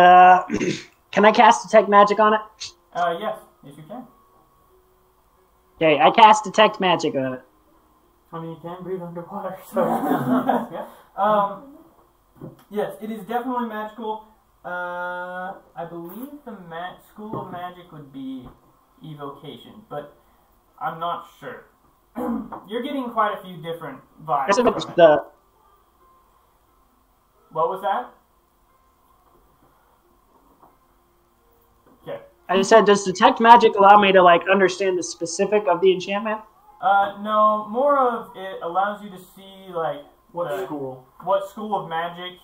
can I cast detect magic on it? Yes, you can. Okay, I cast detect magic on it. I mean, you can breathe underwater, so... Yes, it is definitely magical. I believe the school of magic would be evocation, but I'm not sure. You're getting quite a few different vibes That's from about it. the What was that? Okay. I just said, does detect magic allow me to understand the specific of the enchantment? No, more of it allows you to see What school? what school of magic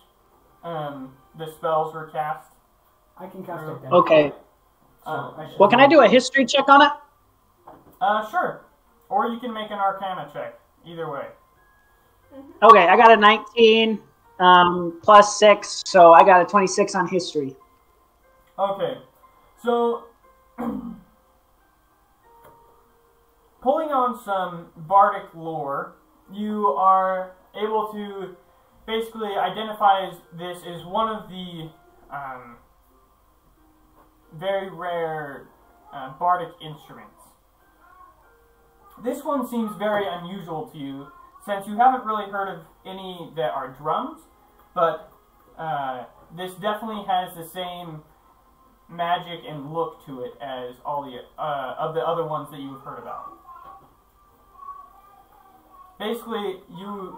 the spells were cast. I can cast it. Okay. So Well, can I do a history check on it? Sure. Or you can make an Arcana check. Either way. Okay, I got a 19 plus 6, so I got a 26 on history. Okay. So, pulling on some bardic lore, you are able to basically identify this as one of the very rare bardic instruments. This one seems very unusual to you, since you haven't really heard of any that are drums, but this definitely has the same magic and look to it as all the of the other ones that you've heard about. Basically, you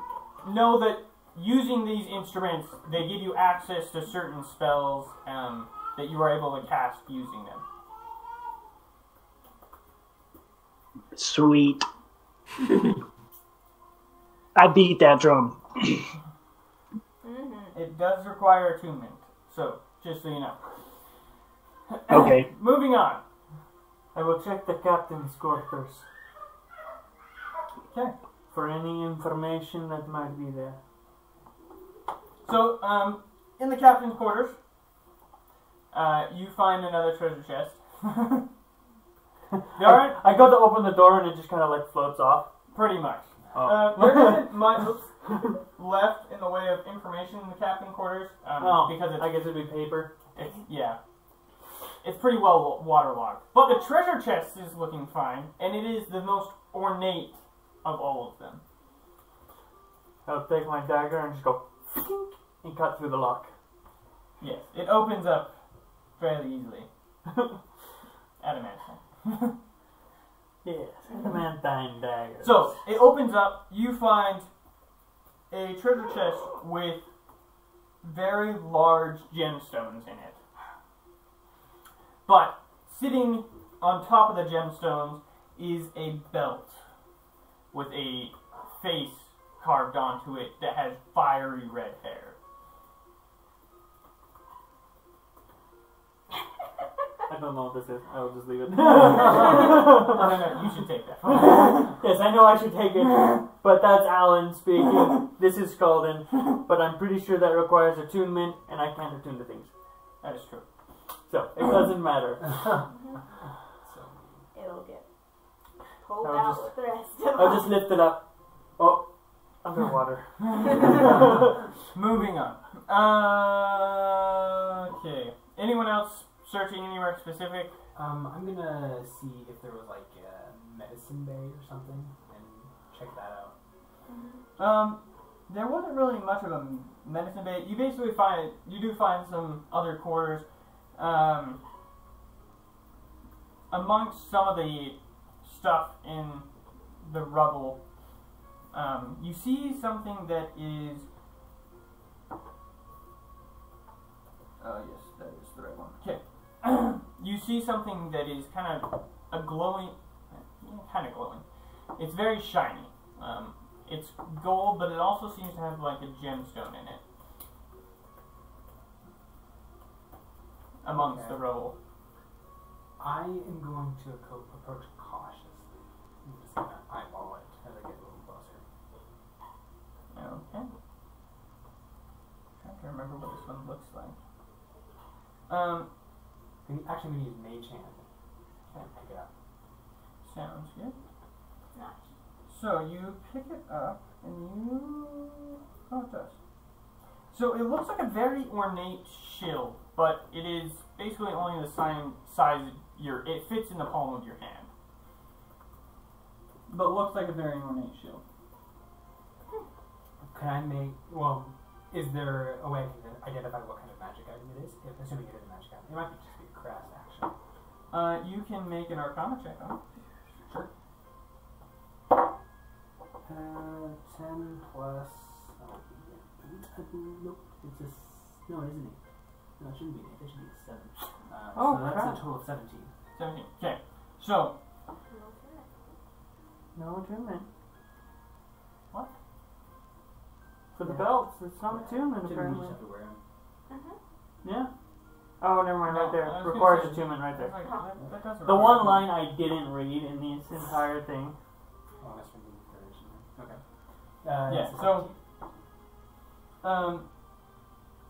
know that using these instruments, they give you access to certain spells that you are able to cast using them. Sweet. I beat that drum. It does require attunement, so just so you know. Okay. Moving on. I will check the captain's quarters Okay. for any information that might be there. So, in the captain's quarters, you find another treasure chest. There aren't I go to open the door and it just kind of floats off. pretty much. Oh. There isn't much left in the way of information in the captain quarters because I guess it'd be paper. it's pretty well waterlogged. But the treasure chest is looking fine, and it is the most ornate of all of them. I'll take my dagger and just go and cut through the lock. Yes, it opens up fairly easily. Adamantine. Yes, adamantine dagger. So, it opens up, you find a treasure chest with very large gemstones in it. But, sitting on top of the gemstones is a belt with a face carved onto it that has fiery red hair. I don't know what this is. I will just leave it. No, you should take that. Yes, I know I should take it, but that's Alan speaking. This is Scaldin, but I'm pretty sure that requires attunement, and I can't attune to things. That is true. So, it doesn't matter. It'll get pulled I'll out just- with the rest of them. I'll just lift it up. Oh, underwater. Moving on. Okay. Anyone else searching anywhere specific? I'm gonna see if there was like a medicine bay or something and check that out. There wasn't really much of a medicine bay. You basically you do find some other quarters. Amongst some of the stuff in the rubble, you see something that is. Oh yes, that is the right one. Okay. You see something that is kind of a glowing, kind of glowing. It's very shiny. It's gold, but it also seems to have like a gemstone in it. Amongst the rubble. I am going to approach cautiously. I'm just gonna eyeball it as I get a little closer. Okay. Trying to remember what this one looks like. Actually, I'm gonna use Mage Hand and pick it up. Sounds good. Nice. So you pick it up and you. Oh, it does. So it looks like a very ornate shield, but it is basically only the size it fits in the palm of your hand. But looks like a very ornate shield. Can I make? Well, is there a way I can identify what kind of magic item it is? Assuming it is a magic item, it might just be a craft action. You can make an Arcana check on it. Sure. 10 plus. Nope. It's just no, it isn't 8. No, it shouldn't be 8. It should be 7. Oh, so that's crap. a total of 17. 17. Okay. So No attunement. What? For the Yeah. belts, it's not attunement You apparently. just have to wear them. Yeah. Oh, never mind, No, right there. I was gonna Requires say- attunement right there. That doesn't The really one work. line I didn't read in this entire thing. Oh, that's from the inspiration. Okay. Yeah, it's so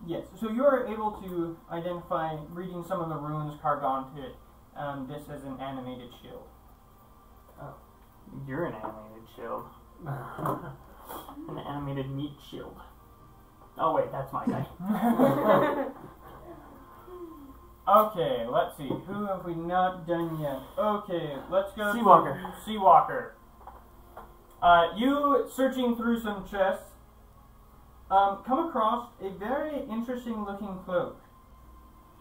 yes, so you are able to identify, reading some of the runes carved onto it, this as an animated shield. You're an animated shield. An animated meat shield. Oh wait, that's my guy. Okay, let's see. Who have we not done yet? Okay, let's go Seawalker. to Seawalker. You, searching through some chests, come across a very interesting looking cloak.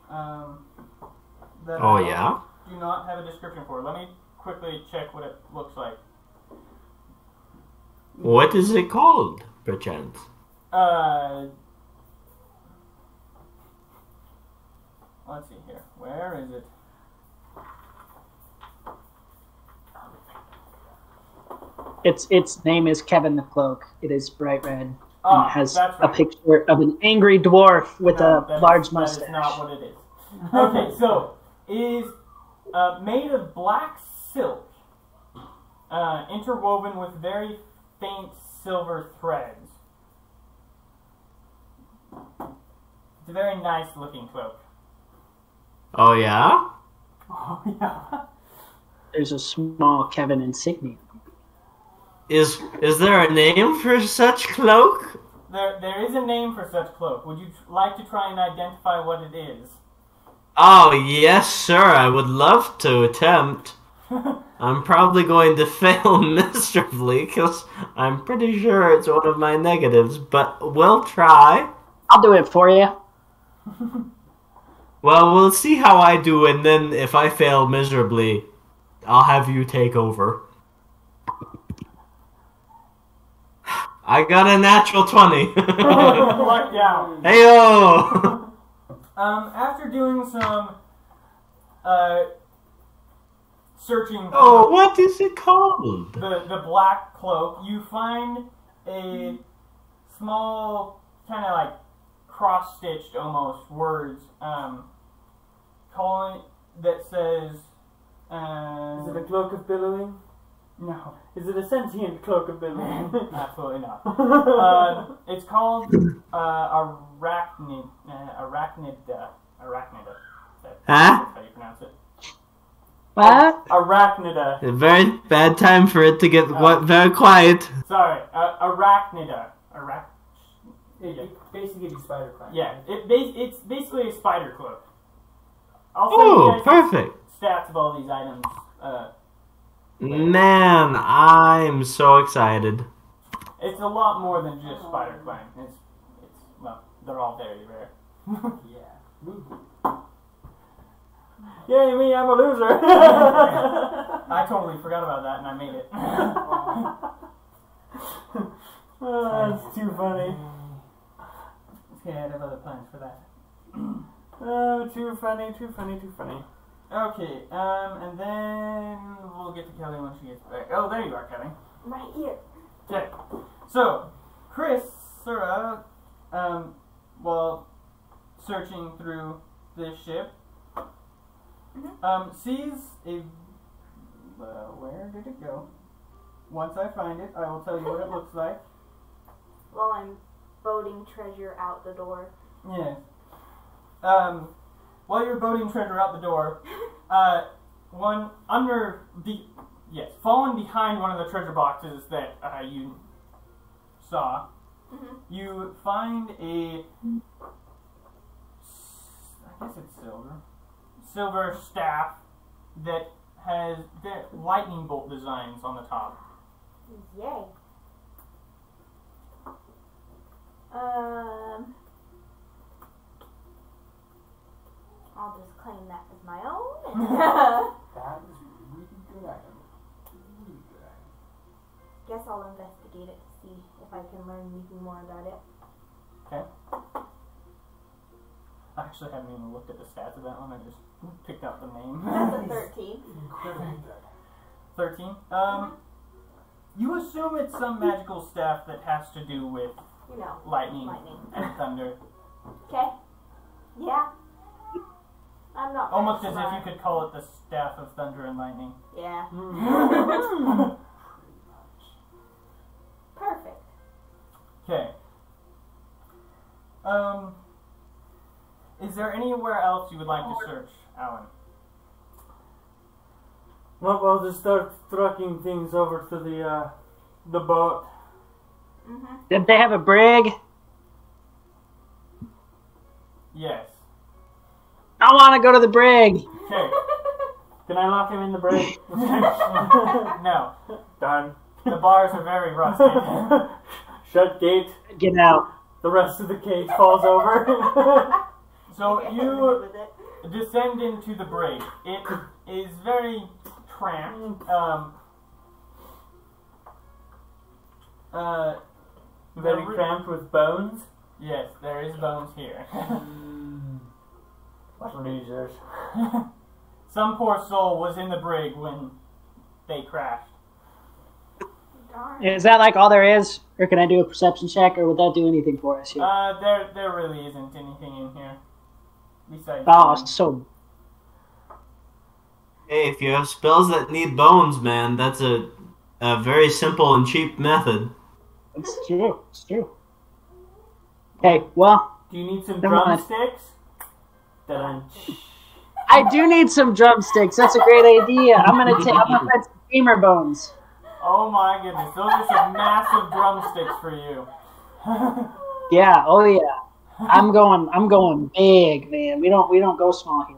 That Oh, I yeah? do not have a description for. Let me quickly check what it looks like. What is it called, perchance? Let's see here. Where is it? Its name is Kevin the Cloak. It is bright red. And Ah, it has that's a right. picture of an angry dwarf with No, a that large is- mustache. That is not what it is. Okay, so it is made of black silk, interwoven with very faint silver threads. It's a very nice looking cloak. Oh, yeah? Oh yeah. There's a small Kevin insignia. Is there a name for such cloak? There is a name for such cloak. Would you like to try and identify what it is? Oh, yes, sir. I would love to attempt. I'm probably going to fail miserably, because I'm pretty sure it's one of my negatives, but we'll try. I'll do it for you. Well, we'll see how I do, and then if I fail miserably, I'll have you take over. I got a natural 20. Luck down. Heyo! After doing some searching for Oh, what is it called? the black cloak, you find a small, kind of like cross-stitched almost words, calling that says, Is it a cloak of billowing? no, Is it a sentient cloak of billowing? absolutely not. It's called arachnida. Huh? That's how you pronounce it. What? Arachnida. A very bad time for it to get very quiet. Sorry, arachnida. It basically gives you spider climb. Yeah, it's basically a spider cloak. I'll send Oh, you guys perfect. stats of all these items. Man, I'm so excited. It's a lot more than just spider climb. It's well, they're all very rare. Yeah. Woo-hoo. Yay, me, I'm a loser. I totally forgot about that and I made it. Oh, that's too funny. Okay, I have other plans for that. Oh, too funny, too funny, too funny. Okay, and then we'll get to Kelly when she gets back. Oh, there you are, Kelly. Right here. Okay, so Chris, Sarah, while searching through this ship, sees a. Where did it go? Once I find it, I will tell you what it looks like. While I'm boating treasure out the door. Yes. While you're boating treasure out the door, fallen behind one of the treasure boxes that you saw, you find I guess it's silver staff that has lightning bolt designs on the top. Yay. I'll just claim that as my own. That is a really good item. Really good item. Guess I'll investigate it to see if I can learn anything more about it. Okay. I actually haven't even looked at the stats of that one. I just picked out the name. That's a 13. Incredibly good. 13. You assume it's some magical staff that has to do with You know, lightning and thunder. Okay. Yeah. I'm not. Almost very as if smart. you could call it the staff of thunder and lightning. Yeah. Perfect. Okay. Is there anywhere else you would like to search, Alan? Well, I'll just start trucking things over to the boat. Did they have a brig? Yes. I want to go to the brig. Okay. Can I lock him in the brig? No. Done. The bars are very rusted. Shut gate. Get out. The rest of the cage falls over. So you With it. descend into the brig. It is very cramped. Very cramped with bones. Yes, there is bones here. Losers. Some poor soul was in the brig when they crashed. Darn. Is that like all there is? Or can I do a perception check, or would that do anything for us here? There really isn't anything in here. Besides. Oh, so Hey, if you have spells that need bones, man, that's a very simple and cheap method. it's true. It's true. Okay, well, Do you need some Never mind. drumsticks? Dun. I do need some drumsticks. That's a great idea. I'm gonna find some femur bones. Oh my goodness, those are some massive drumsticks for you. Yeah. Oh yeah. I'm going big, man. We don't go small here.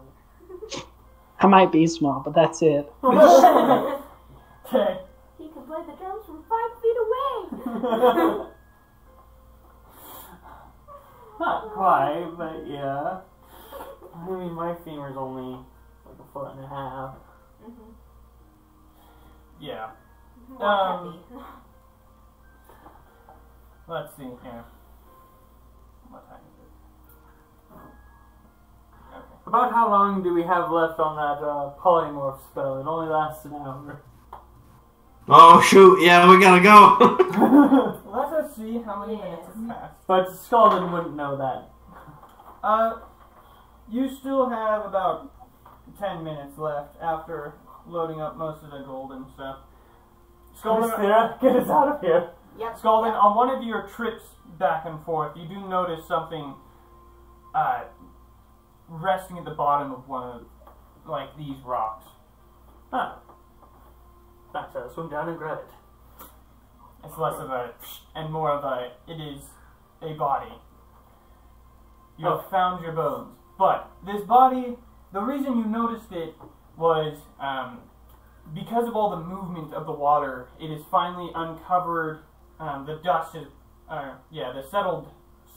I might be small, but that's it. Okay. He can play the drums from 5 feet away. Not quite, but yeah. I mean, my femur's only like 1.5 feet. Yeah. More heavy. Let's see here. What time is it? Okay. About how long do we have left on that polymorph spell? It only lasts an hour. Oh shoot! Yeah, we gotta go. Let us see how many minutes have passed. But Scaldin wouldn't know that. You still have about 10 minutes left after loading up most of the gold and stuff. Christina, get us out of here. Yep. Scalding, on one of your trips back and forth, you do notice something resting at the bottom of one of, like, these rocks. Huh. Thanks, I'll swim down and grab it. It's less of a and more of a, it is a body. You have found your bones. But this body, the reason you noticed it was because of all the movement of the water, it is finally uncovered, the dust is, the settled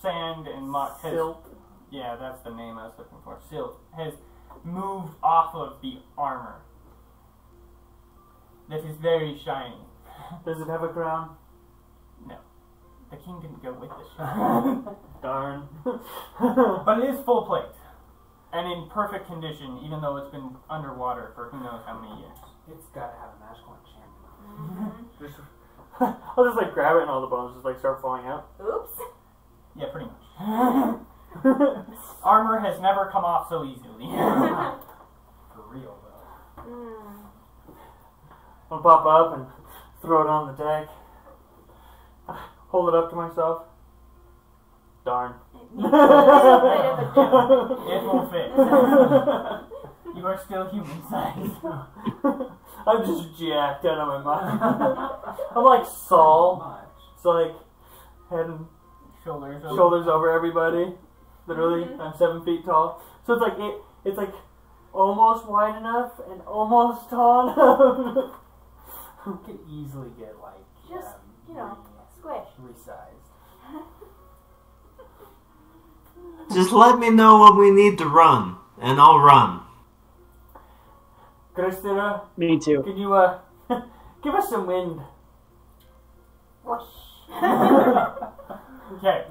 sand and muck has, Silt. yeah, that's the name I was looking for, silt, has moved off of the armor. That is very shiny. Does it have a crown? No. The king didn't go with the shine. Darn. But it is full plate. And in perfect condition, even though it's been underwater for who knows how many years. It's got to have a magical enchantment. I'll just like grab it and all the bones just like start falling out. Oops. Yeah, pretty much. Armor has never come off so easily. For real, though. I'll pop up and throw it on the deck. Hold it up to myself. Darn. It will fit. You are still human sized. I'm just jacked out of my mind. I'm like Saul. It's like head and shoulders over everybody. Literally, I'm 7 feet tall. So it's like it's like almost wide enough and almost tall enough. You could easily get like Just, squish. resized. Just let me know when we need to run, and I'll run. Christina, Me too. can you give us some wind? Whoosh. Okay.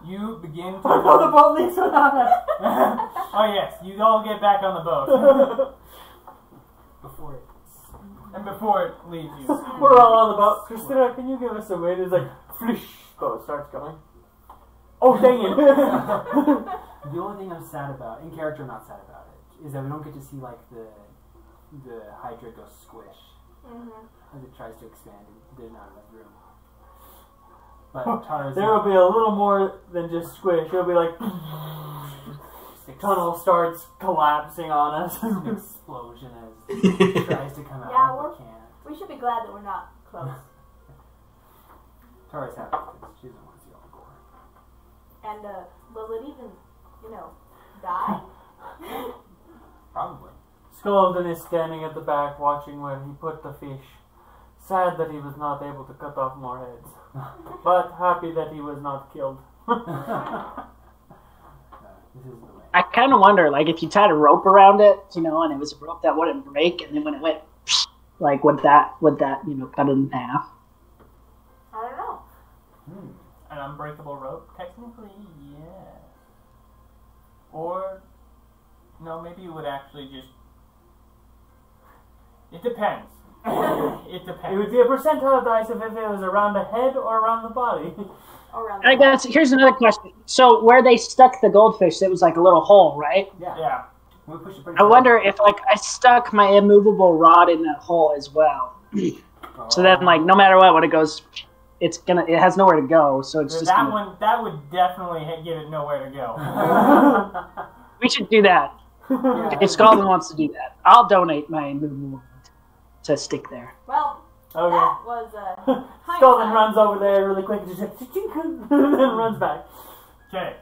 You begin to... Oh, the boat leaves without us. Oh yes, you all get back on the boat. Before it leaves you. We're all on the boat. Christina, can you give us some wind? It's like, flish. Boat starts going. Oh, dang it. The only thing I'm sad about, in character I'm not sad about it, is that we don't get to see like the Hydra go squish as it tries to expand and there's not enough room. But Tara's there will be a little more than just squish. It'll be like tunnel starts collapsing on us. an explosion as it tries to come out Yeah, but can't. We should be glad that we're not close. Tara's happy because she doesn't want to see all the gore. And will it even, die? Probably. Skeldon is standing at the back watching where he put the fish. Sad that he was not able to cut off more heads. But happy that he was not killed. This is the way. I kind of wonder, like, if you tied a rope around it, and it was a rope that wouldn't break, and then when it went, like, would that, cut it in half? I don't know. An unbreakable rope? Technically, yes. Or, no, maybe it would actually just... It depends. It depends. It would be a percentile dice if it was around the head or around the body. Around I guess, here's another question. So, where they stuck the goldfish, it was like a little hole, right? Yeah. We push it pretty I far. wonder if, like, I stuck my immovable rod in that hole as well. So then, like, no matter what, when it goes, it has nowhere to go, so it's just That would definitely give it nowhere to go. We should do that. If Scotland wants to do that, I'll donate my immovable rod to stick there. Well, Okay. that was Skeldon runs over there really quick and just and then runs back. Okay.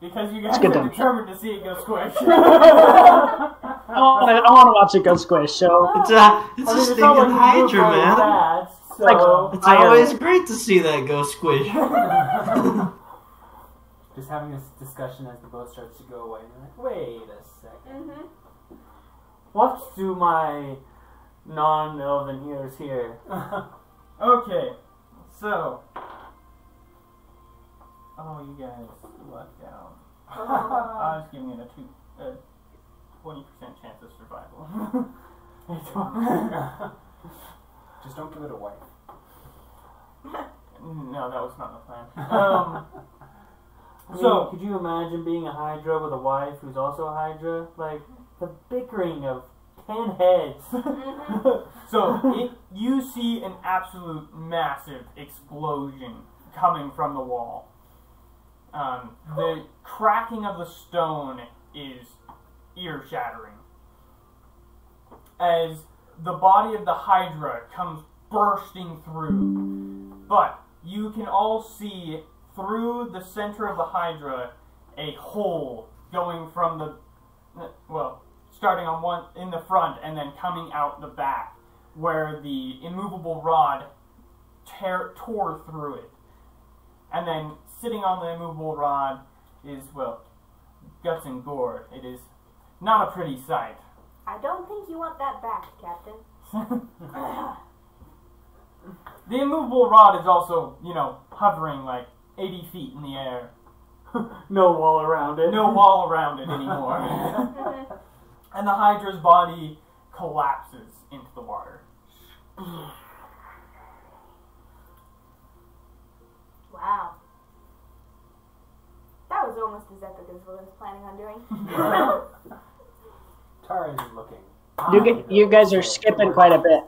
Because you guys good are done. determined to see it go squish. I want to watch it go squish, so... It's a It's stinking not like you move Hydra, very man. fast, so... Like- It's always great to see that go squish. Just having this discussion as the boat starts to go away. And you're like, wait a second. What do my non-elven ears hear? Okay. So. Oh, you guys lucked out. I was giving it a 20% chance of survival. Just don't give it away. No, that was not the plan. So, could you imagine being a Hydra with a wife who's also a Hydra? Like, the bickering of 10 heads. So you see an absolute massive explosion coming from the wall. The cracking of the stone is ear-shattering as the body of the Hydra comes bursting through. But you can all see through the center of the Hydra a hole going from the, well, starting on one in the front and then coming out the back, where the immovable rod tore through it. And then sitting on the immovable rod is, well, guts and gore. It is not a pretty sight. I don't think you want that back, Captain. The immovable rod is also, hovering like 80 feet in the air. No wall around it. No wall around it anymore. And the Hydra's body collapses into the water. Wow. That was almost as epic as what I was planning on doing. Tara is looking. You guys are skipping quite a bit.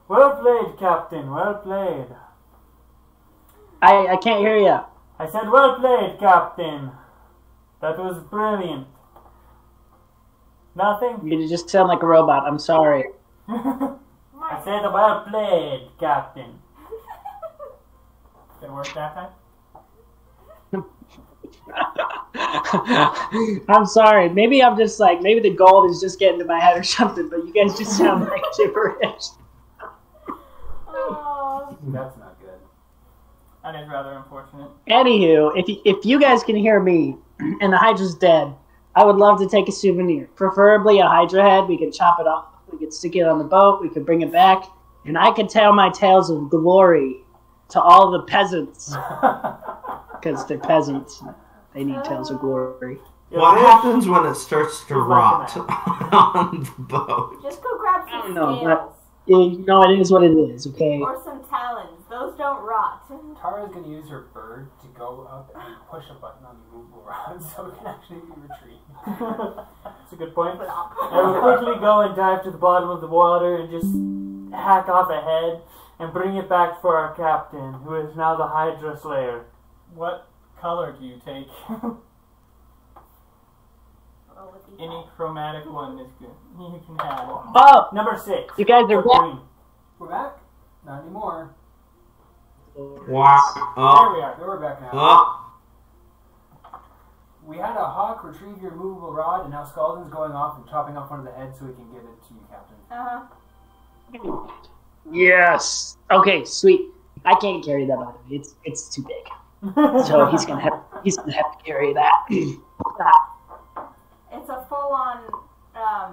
Well played, Captain. Well played. I can't hear you. I said well played, Captain. That was brilliant. Nothing? You just sound like a robot. I'm sorry. I said well played, Captain. Did it work that time? I'm sorry. Maybe I'm just like, maybe the gold is just getting to my head or something, but you guys just sound like gibberish. Oh. That's not good. That is rather unfortunate. Anywho, if you guys can hear me and the Hydra's dead, I would love to take a souvenir. Preferably a Hydra head. We could chop it off. We could stick it on the boat. We could bring it back. And I could tell my tales of glory to all the peasants. Because they're peasants. They need tales of glory. What happens when it starts to rot on the boat? Just go grab I some don't know, scales. No, it is what it is, okay? Or some talons. Those don't rot. Tara's going to use her bird to go up and push a button on the movable rod so it can actually be retrieved. That's a good point. I will quickly go and dive to the bottom of the water and just hack off a head and bring it back for our captain, who is now the Hydra Slayer. What color do you take? Any chromatic one is good. You can have it. Oh! Number 6. You guys are Green. We're back? Not anymore. Wow. There we are. We're back now. Oh. We had a hawk retrieve your movable rod, and now Scaldon's going off and chopping off one of the heads so he can give it to you, Captain. Uh-huh. Yes! Okay, sweet. I can't carry that, by the way. It's too big. So he's gonna have to carry that. It's a full-on, I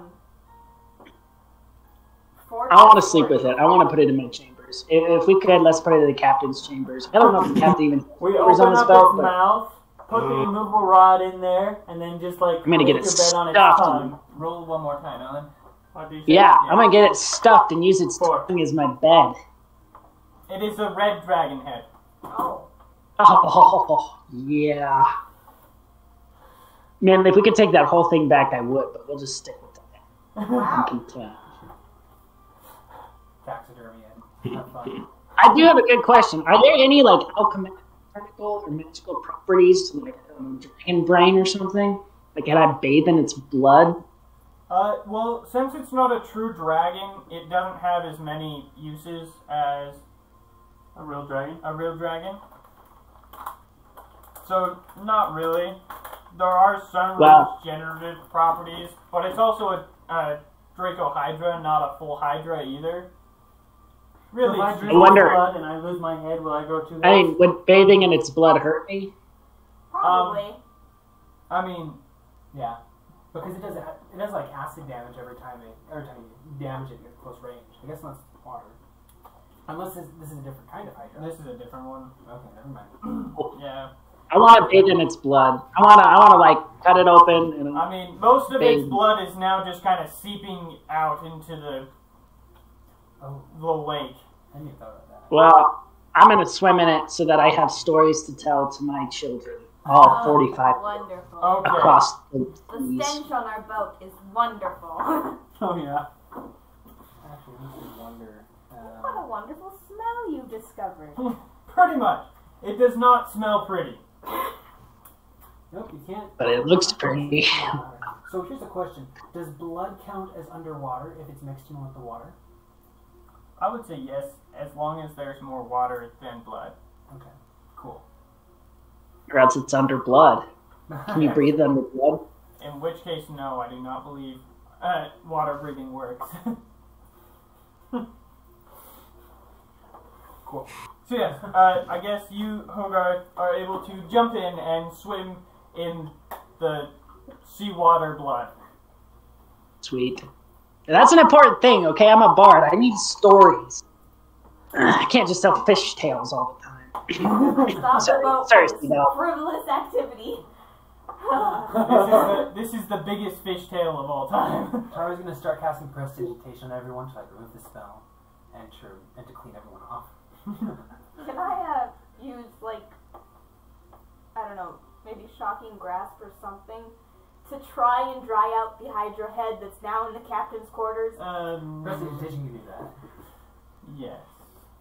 want to sleep with it. I want to put it in my chambers. If we could, let's put it in the captain's chambers. I don't know if the captain even We chambers open on his up belt, its but mouth, put the immovable rod in there, and then just like I'm gonna get make it your bed on its stuffed. tongue. Roll one more time, Ellen. What do you say? yeah, I'm gonna get it stuffed and use its 4. tongue as my bed. It is a red dragon head. oh. Oh, yeah. Man, if we could take that whole thing back, I would, but we'll just stick with that. I'm Wow. content. Taxidermy and have fun. I do have a good question. Are there any, like, alchemical or magical properties to, like, dragon brain or something? Like, can I bathe in its blood? Well, since it's not a true dragon, it doesn't have as many uses as A real dragon. a real dragon. So, not really. There are some Wow. regenerative properties, but it's also a Draco-Hydra, not a full Hydra either. Really, So if I it's drink I wonder- blood and I lose my head, will I grow 2 heads? I mean, would bathing in its blood hurt me? Probably. I mean, Yeah. Because it does like acid damage every time you damage it at close range. I guess not water. Unless this is a different kind of Hydra. this is a different one. Okay, never mind. Yeah. I want to bathe in its blood. I want to like cut it open and I mean, most of its Baby. blood is now just kind of seeping out into Oh, the lake. I didn't even thought about that. well, I'm gonna swim in it so that I have stories to tell to my children. all 45 Wonderful. Okay. across the The seas. stench on our boat is wonderful. Oh yeah. Actually, it makes me wonder. What a wonderful smell you discovered. Pretty much. It does not smell pretty. Nope, you can't. But it looks pretty. So here's a question: does blood count as underwater if it's mixed in with the water? I would say yes, as long as there's more water than blood. Okay. Cool. Or else it's under blood. Can you breathe under blood? In which case, no, I do not believe water breathing works. Cool. So yes, I guess you, Hogarth, are able to jump in and swim in the seawater blood. Sweet. That's an important thing, okay? I'm a bard. I need stories. I can't just tell fish tales all the time. Stop the boat Sorry, for this no. frivolous activity. This is the biggest fish tale of all time. Tara's gonna start casting prestidigitation on everyone to like remove the spell and to clean everyone off. Can I use like, I don't know, maybe shocking grasp or something to try and dry out the Hydra head that's now in the captain's quarters? Prestidigitation can do that. Yes.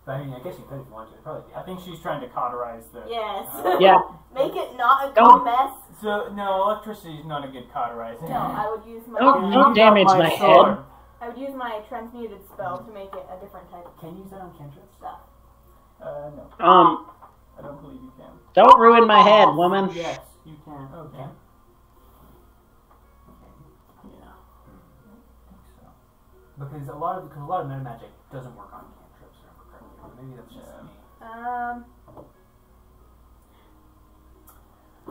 But I mean, I guess you could if you want to. It'd probably be I think she's trying to cauterize the... Yes. Yeah. Make it not a Don't- mess. So, no, electricity is not a good cauterizer. No, I would use my. Don't damage my head. I would use my transmuted spell to make it a different type of Can you use that on cantrips? stuff. No, I don't believe you can. Don't ruin my head, woman. Yes, you can. Okay. Okay. Yeah. Because a lot of meta magic doesn't work on cantrips, or correctly. Maybe that's just me.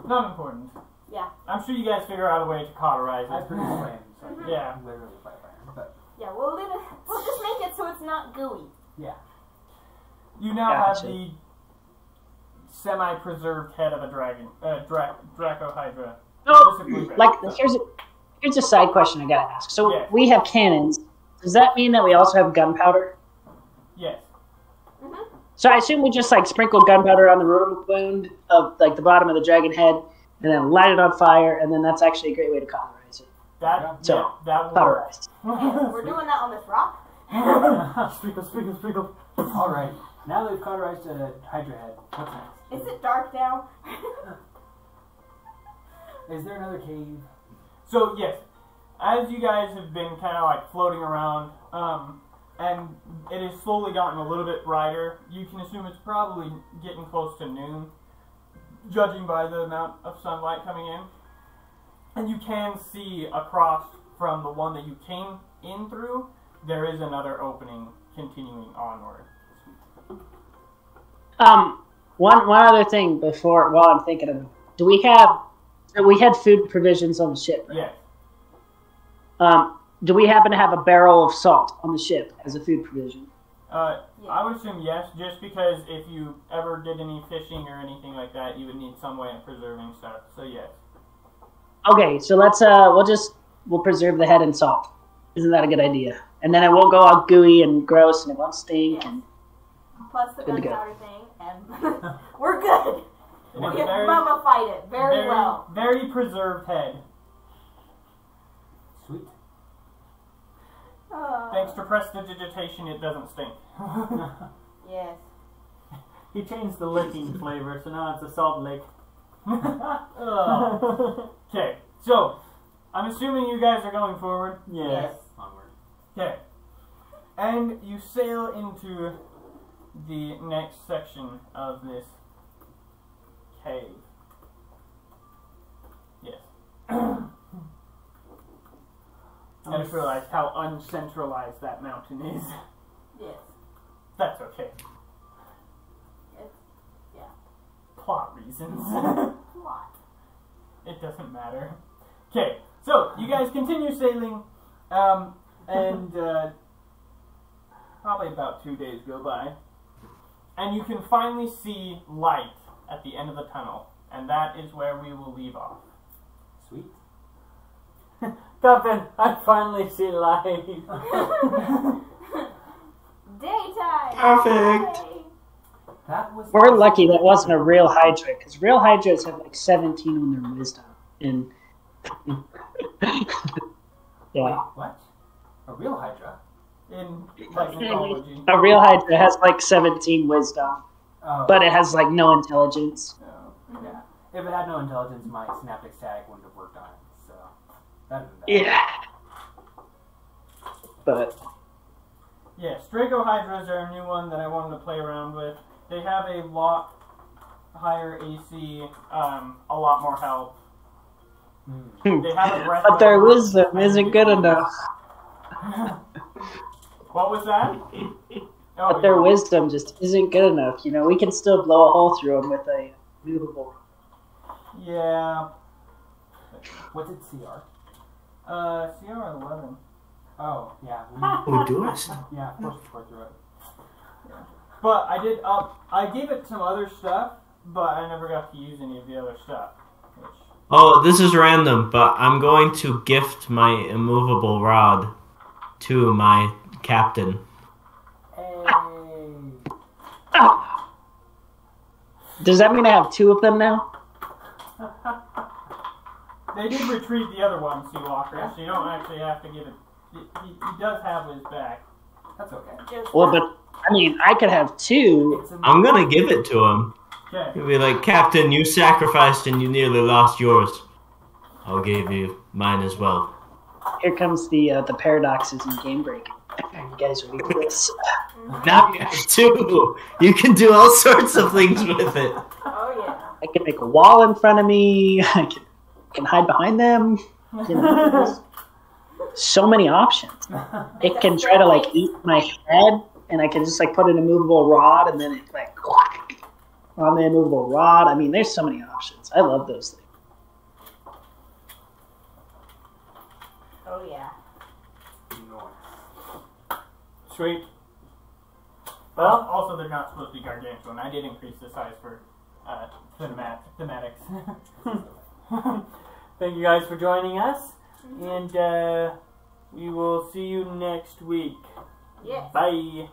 Not important. Yeah. I'm sure you guys figure out a way to cauterize I it. produce flame, so I Yeah. can literally fight fire. But Yeah, we'll just make it so it's not gooey. yeah. You now Gotcha. have the semi-preserved head of a dragon, Draco-Hydra. No, Physically ready. like here's a side question I gotta ask. So Yes. we have cannons. Does that mean that we also have gunpowder? Yes. So I assume we just like sprinkle gunpowder on the rotor wound of like the bottom of the dragon head, and then light it on fire, and then that's actually a great way to cauterize it. That So, that will work. Cauterized. Yeah, we're doing that on this rock. Sprinkle. Alright. Now that we've cauterized a Hydra head, what's next? Is it dark now? Is there another cave? So yes, as you guys have been kind of like floating around, and it has slowly gotten a little bit brighter, you can assume it's probably getting close to noon, judging by the amount of sunlight coming in. And you can see across from the one that you came in through, there is another opening continuing onward. One other thing while I'm thinking of it. We had food provisions on the ship, right? Yes. Do we happen to have a barrel of salt on the ship as a food provision? I would assume yes, just because if you ever did any fishing or anything like that, you would need some way of preserving stuff. So yes. Okay, so let's we'll preserve the head in salt. Isn't that a good idea? And then it won't go all gooey and gross, and it won't stink. Yes. And Plus the Good to go. gunpowder thing, and we're good. It We is have very, mummified it very well. very preserved head. Sweet. Thanks to prestidigitation, it doesn't stink. Yes. He changed the licking flavor, so now it's a salt lick. Okay, so I'm assuming you guys are going forward. Yes. Onward. Okay, and you sail into the next section of this cave. Yes. I just realized how uncentralized that mountain is. Yes. That's okay. Yeah. Plot reasons. What? It doesn't matter. Okay, so you guys continue sailing, and probably about 2 days go by, and you can finally see light at the end of the tunnel, and that is where we will leave off. Sweet. Captain, I finally see light. Daytime. Perfect. Yay. We're lucky that wasn't a real Hydra, because real Hydras have like 17 on their wisdom. And Wait, what? A real Hydra? In technology. a real Hydra has like 17 wisdom, Oh. but it has like no intelligence. Yeah. If it had no intelligence, my synaptic static wouldn't have worked on it. So that'd have been bad. Yeah. But Yes, Draco-Hydras are a new one that I wanted to play around with. They have a lot higher AC, a lot more health. They have a breath but their weapon. wisdom isn't good enough. What was that? Oh, But their wisdom just isn't good enough. You know, we can still blow a hole through them with a movable. Yeah. What's its CR? CR 11. Oh, yeah. Oh, do us? Yeah, of course it's worth through it. But I did I gave it some other stuff, but I never got to use any of the other stuff. Which... Oh, this is random, but I'm going to gift my immovable rod to my captain. Hey. Ah! Does that mean I have 2 of them now? They did retrieve the other one, Seawalker, so you don't actually have to give it. He does have his back. That's okay. Well, but I mean, I could have 2. It's a I'm gonna give it to him. Okay. He'll be like, Captain, you sacrificed and you nearly lost yours. I'll give you mine as well. Here comes the paradoxes in game break. You guys ready for this? Now you have 2. You can do all sorts of things with it. Oh yeah. I can make a wall in front of me. I can hide behind them. You know, there's so many options. It can try to like eat my head, and I can just like put an immovable rod, and then it's like whack on the immovable rod. I mean, there's so many options. I love those things. Oh yeah. Sweet. Well, also they're not supposed to be gargantuan. I did increase the size for thematics. Thank you guys for joining us, and we will see you next week. Yes. Bye.